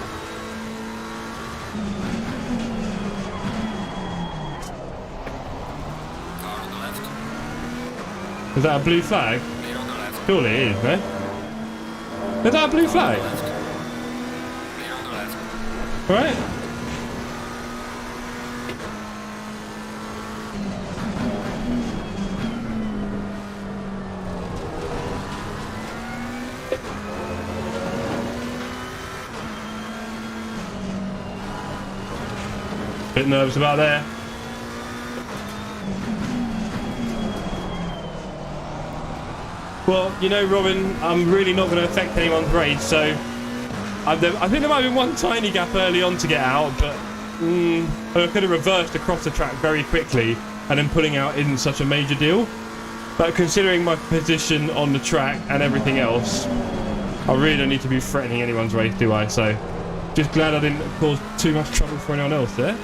Car on the left. Is that a blue flag? Clear on the left. Surely it is, no? Is that a blue flag? Left. Clear on the left. Right. Bit nervous about there. Well, you know, Robin, I'm really not going to affect anyone's race, so I think there might have been one tiny gap early on to get out, but I could have reversed across the track very quickly, and then pulling out isn't such a major deal. But considering my position on the track and everything else, I really don't need to be threatening anyone's race, do I? So just glad I didn't cause too much trouble for anyone else there.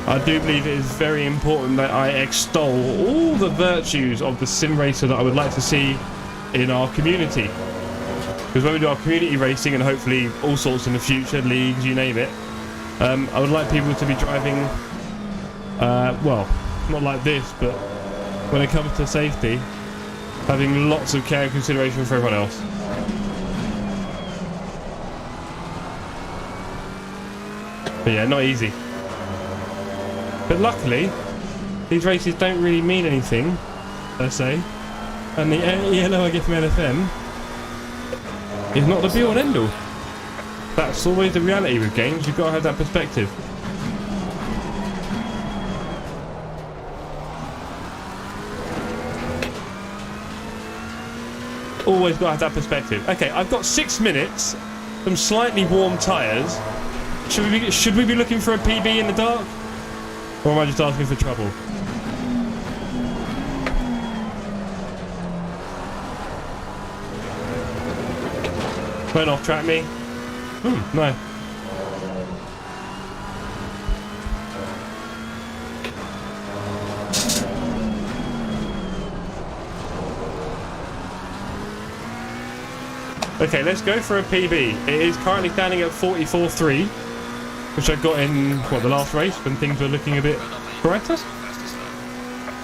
I do believe it is very important that I extol all the virtues of the sim racer that I would like to see in our community. Because when we do our community racing, and hopefully all sorts in the future, leagues, you name it, I would like people to be driving, well, not like this, but when it comes to safety, having lots of care and consideration for everyone else. But yeah, not easy. But luckily, these races don't really mean anything, per se. And the yellow I get from LFM is not the be all and end all. That's always the reality with games, you've got to have that perspective. Always got to have that perspective. Okay, I've got 6 minutes, some slightly warm tyres. Should we be looking for a PB in the dark? Or am I just asking for trouble? Went off track me. No. Okay, let's go for a PB. It is currently standing at 44.3, which I got in, what, the last race when things were looking a bit brighter?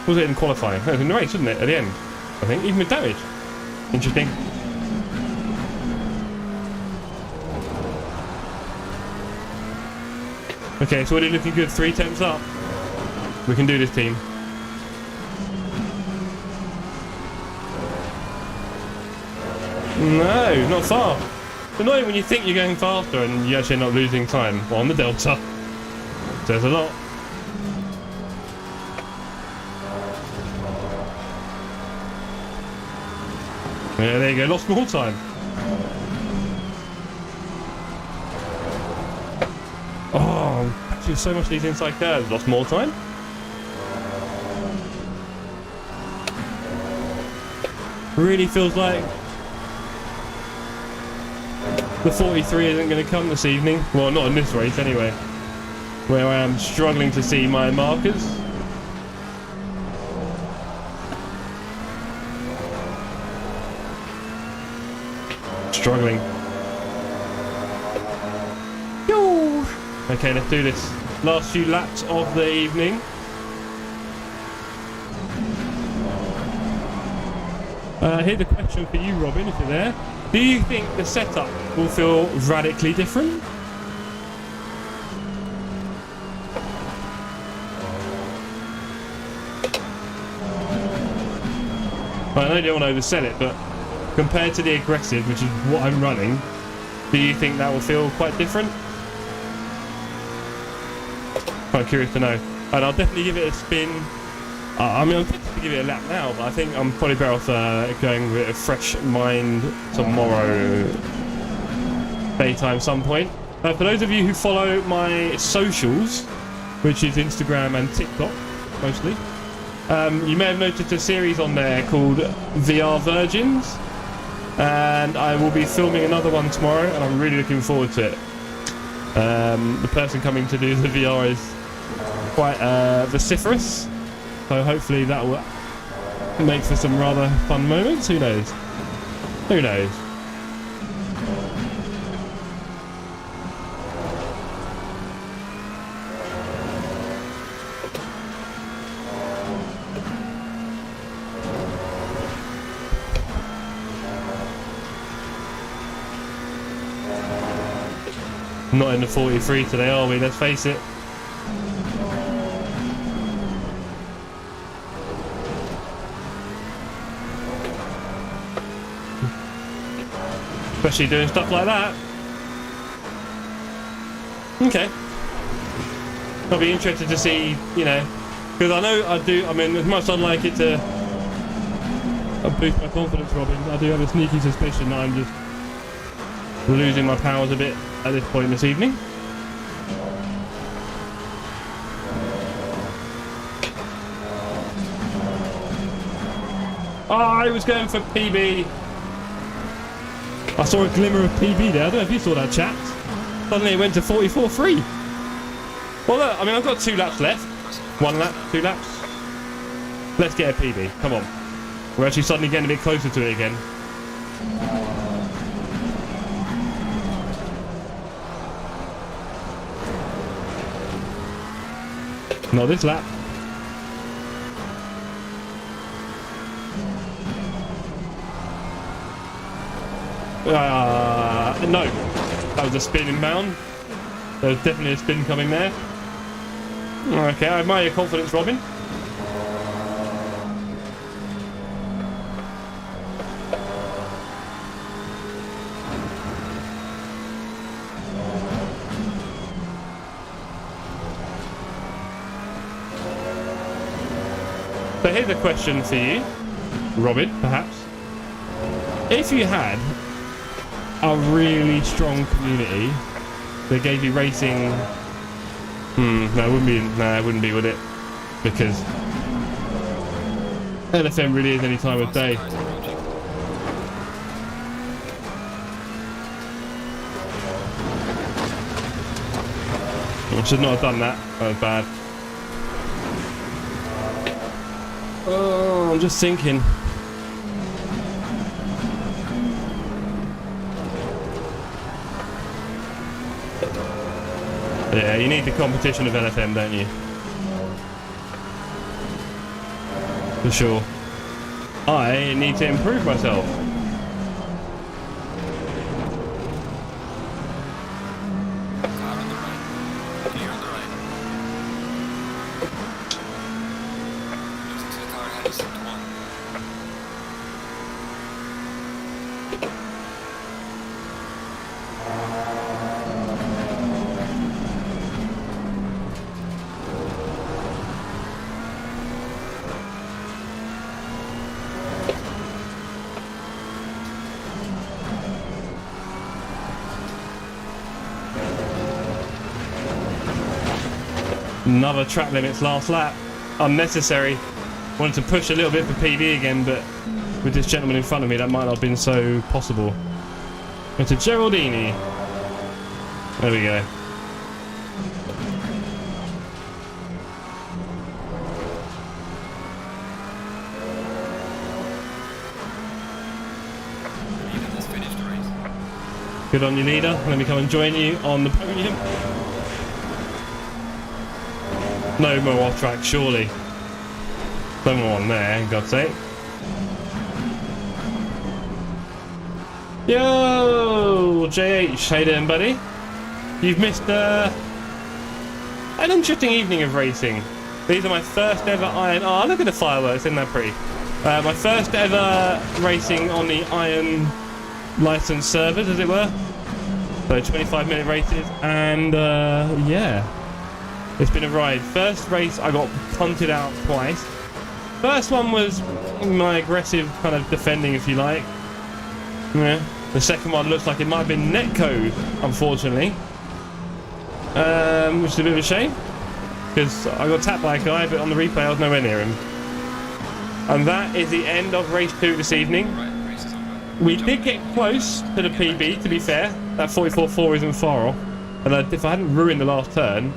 Was it in qualifying? No, it was in the race, wasn't it, at the end? I think, even with damage. Interesting. Okay, it's already looking good. 3 temps up. We can do this, team. No, not far. It's annoying when you think you're going faster and you actually end up losing time. Well, on the Delta. Says a lot. Yeah, there you go. Lost more time. Oh, actually so much of these inside curves. Lost more time. Really feels like the 43 isn't going to come this evening. Well, not in this race anyway, where I am struggling to see my markers. Struggling. Yo. Okay, let's do this. Last few laps of the evening. Here's a question for you, Robin, if you're there. Do you think the setup will feel radically different? I know you don't want to oversell it, but compared to the aggressive, which is what I'm running, do you think that will feel quite different? Quite curious to know. And I'll definitely give it a spin. I mean, I'm tempted to give it a lap now, but I think I'm probably better off going with a fresh mind tomorrow daytime some point. For those of you who follow my socials, which is Instagram and TikTok mostly, you may have noticed a series on there called VR Virgins, and I will be filming another one tomorrow, and I'm really looking forward to it. The person coming to do the VR is quite vociferous. So hopefully that will make for some rather fun moments. Who knows? Who knows? Not in the 43 today, are we? Let's face it. Especially doing stuff like that. Okay. I'll be interested to see, you know, because I mean, as much as I'd like it to boost my confidence, Robin, I do have a sneaky suspicion that I'm just losing my powers a bit at this point this evening. Oh, I was going for PB. I saw a glimmer of PB there. I don't know if you saw that, chat. Suddenly it went to 44.3. Well, look, I mean, I've got 2 laps left. 1 lap, 2 laps. Let's get a PB. Come on. We're actually suddenly getting a bit closer to it again. Not this lap. No, that was a spin inbound. There was definitely a spin coming there. Okay, I admire your confidence, Robin. So here's a question for you, Robin, perhaps. If you had a really strong community that gave you racing, no, it wouldn't be. No, it wouldn't be, would it? Because LFM really is any time of day. I should not have done that. That was bad. Oh, I'm just thinking. Yeah, you need the competition of LFM, don't you? For sure. I need to improve myself. Car on the right. Clear on the right. Losing to the car ahead of Sect 1. Another track limits last lap. Unnecessary. Wanted to push a little bit for PB again, but with this gentleman in front of me, that might not have been so possible. Went to Geraldini. There we go. Leader has finished the race. Good on you, leader. Let me come and join you on the podium. No more off track, surely. No more on there, God's sake. Yo, JH, how you doing, buddy? You've missed an interesting evening of racing. These are my first ever Iron. Oh, look at the fireworks, isn't that pretty? My first ever racing on the Iron licensed servers, as it were. So 25-minute races, and yeah. It's been a ride. First race, I got punted out twice. First one was my aggressive kind of defending, if you like. Yeah. The second one looks like it might have been netcode, unfortunately. Which is a bit of a shame. Because I got tapped by a guy, but on the replay I was nowhere near him. And that is the end of race 2 this evening. We did get close to the PB, to be fair. That 44.4 isn't far off. And if I hadn't ruined the last turn,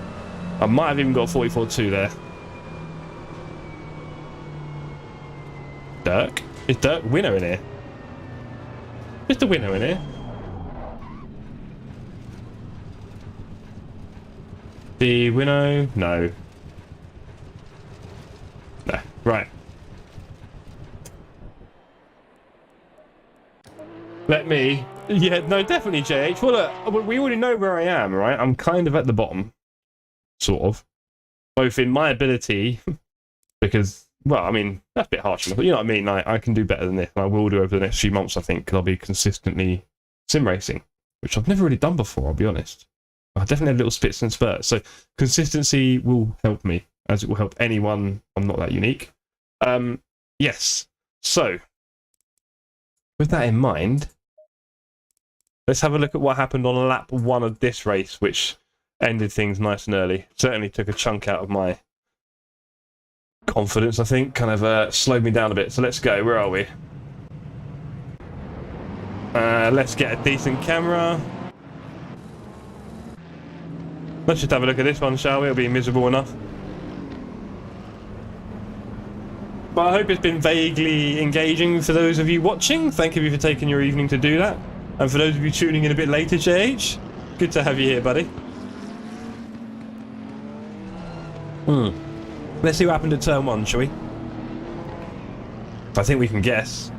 I might have even got 44.2 there. Dirk? Is Dirk winner in here? Is the winner in here? The winnow? No. No. Right. Let me... Yeah, no, definitely JH. Well, look, we already know where I am, right? I'm kind of at the bottom. Sort of. Both in my ability, because, well, I mean, that's a bit harsh, but you know what I mean? I can do better than this, and I will do over the next few months, I think, because I'll be consistently sim racing, which I've never really done before, I'll be honest. I definitely have little spits and spurts, so consistency will help me, as it will help anyone. I'm not that unique. Yes, so, with that in mind, let's have a look at what happened on lap 1 of this race, which ended things nice and early. Certainly took a chunk out of my confidence, I think. Kind of slowed me down a bit. So let's go. Where are we? Let's get a decent camera. Let's just have a look at this one, shall we? It'll be miserable enough. But I hope it's been vaguely engaging for those of you watching. Thank you for taking your evening to do that. And for those of you tuning in a bit later, JH, good to have you here, buddy. Let's see what happened at turn 1, shall we? I think we can guess.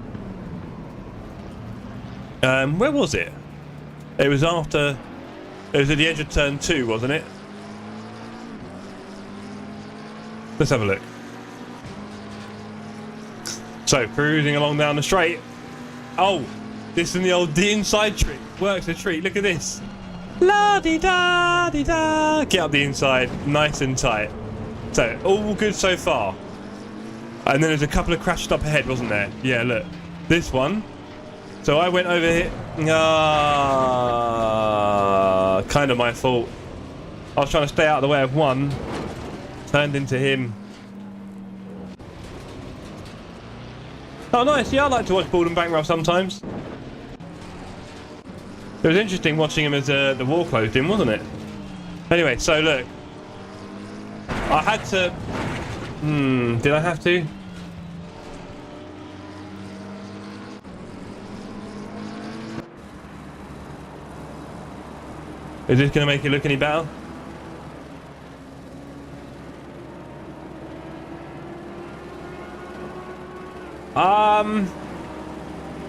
Where was it? It was after... It was at the edge of turn 2, wasn't it? Let's have a look. So, cruising along down the straight. Oh! This is the old D inside trick. Works a treat. Look at this. La-di-da-di-da. Get up the inside. Nice and tight. So, all good so far. And then there's a couple of crashes up ahead, wasn't there? Yeah, look. This one So I went over here. Kind of my fault. I was trying to stay out of the way of one. Turned into him. Oh, nice. Yeah, I like to watch Bald and Bankrupt sometimes. It was interesting watching him as the war closed in, wasn't it? Anyway, so look. I had to... did I have to? Is this going to make it look any better?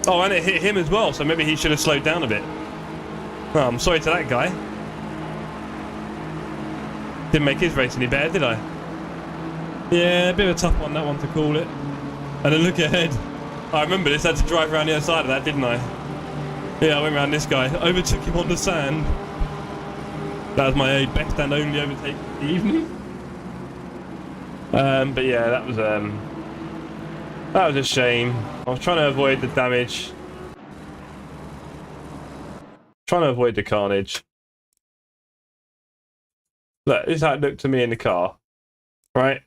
Oh, and it hit him as well, so maybe he should have slowed down a bit. Oh, I'm sorry to that guy. Didn't make his race any better, did I? Yeah, a bit of a tough one, that one, to call it. And then look ahead. I remember this, I had to drive around the other side of that, didn't I? Yeah, I went around this guy, overtook him on the sand. That was my best and only overtake of the evening. But yeah, that was a shame. I was trying to avoid the damage. Trying to avoid the carnage. Look, this is how it looked to me in the car. Right?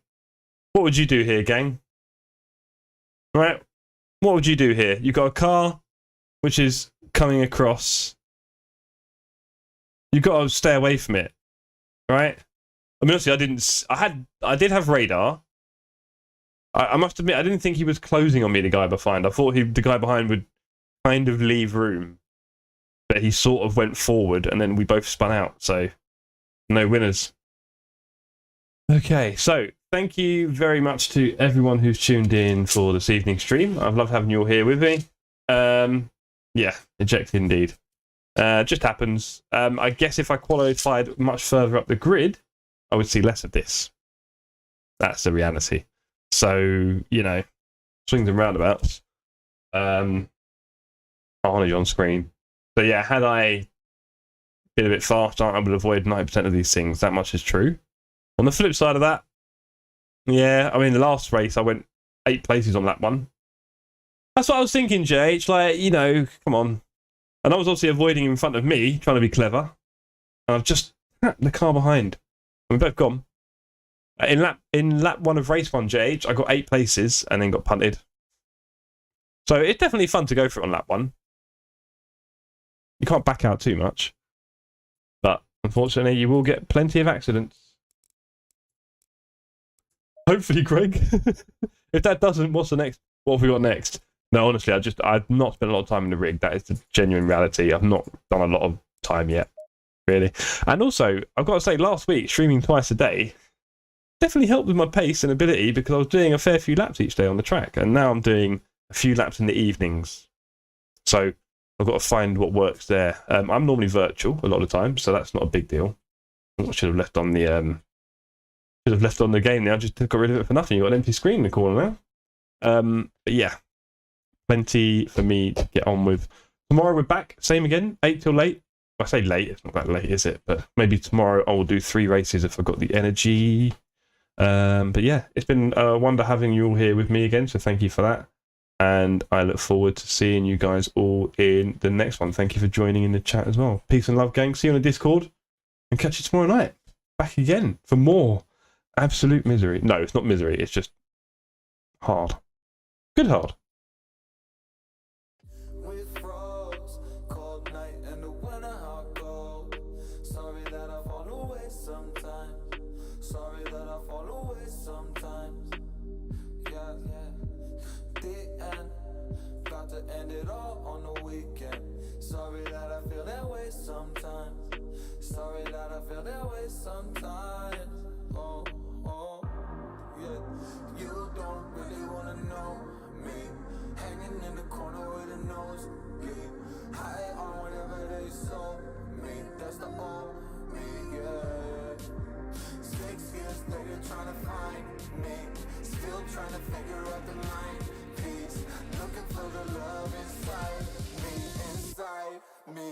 What would you do here, gang? Right? What would you do here? You've got a car which is coming across. You've got to stay away from it. Right? I mean, honestly, I did have radar. I must admit, I didn't think he was closing on me, the guy behind. I thought the guy behind would kind of leave room. But he sort of went forward, and then we both spun out. So, no winners. Okay, so thank you very much to everyone who's tuned in for this evening's stream. I've loved having you all here with me. Yeah, ejected indeed. Just happens. I guess if I qualified much further up the grid, I would see less of this. That's the reality. So, you know, swings and roundabouts. I'll honour you on screen. So yeah, had I been a bit faster, I would avoid 90% of these things. That much is true. On the flip side of that, yeah, I mean, the last race, I went 8 places on that one. That's what I was thinking, JH. Like, you know, come on. And I was obviously avoiding him in front of me, trying to be clever. And I've just tapped the car behind. And we've both gone. In lap 1 of race 1, JH, I got 8 places and then got punted. So it's definitely fun to go for it on lap 1. You can't back out too much. But unfortunately, you will get plenty of accidents. Hopefully, Greg. If that doesn't, what's the next? What have we got next? No, honestly, I've not spent a lot of time in the rig. That is the genuine reality. I've not done a lot of time yet, really. And also, I've got to say, last week, streaming twice a day definitely helped with my pace and ability because I was doing a fair few laps each day on the track. And now I'm doing a few laps in the evenings. So I've got to find what works there. I'm normally virtual a lot of the time, so that's not a big deal. I should have left on the game now. I just got rid of it for nothing. You've got an empty screen in the corner now. But yeah, plenty for me to get on with. Tomorrow we're back, same again, 8 till late. I say late, it's not that late, is it? But maybe tomorrow I will do 3 races if I've got the energy. But yeah, it's been a wonder having you all here with me again, so thank you for that. And I look forward to seeing you guys all in the next one. Thank you for joining in the chat as well. Peace and love, gang. See you on the Discord. And catch you tomorrow night. Back again for more absolute misery. No, it's not misery. It's just hard. Good hard. End it all on the weekend. Sorry that I feel that way sometimes. Sorry that I feel that way sometimes. Oh, yeah. You don't really wanna know me. Hanging in the corner with a nose bleed. High on whatever they sold me. That's the old me, yeah. 6 years later trying to find me. Still trying to figure out the line. Looking for the love inside me, inside me.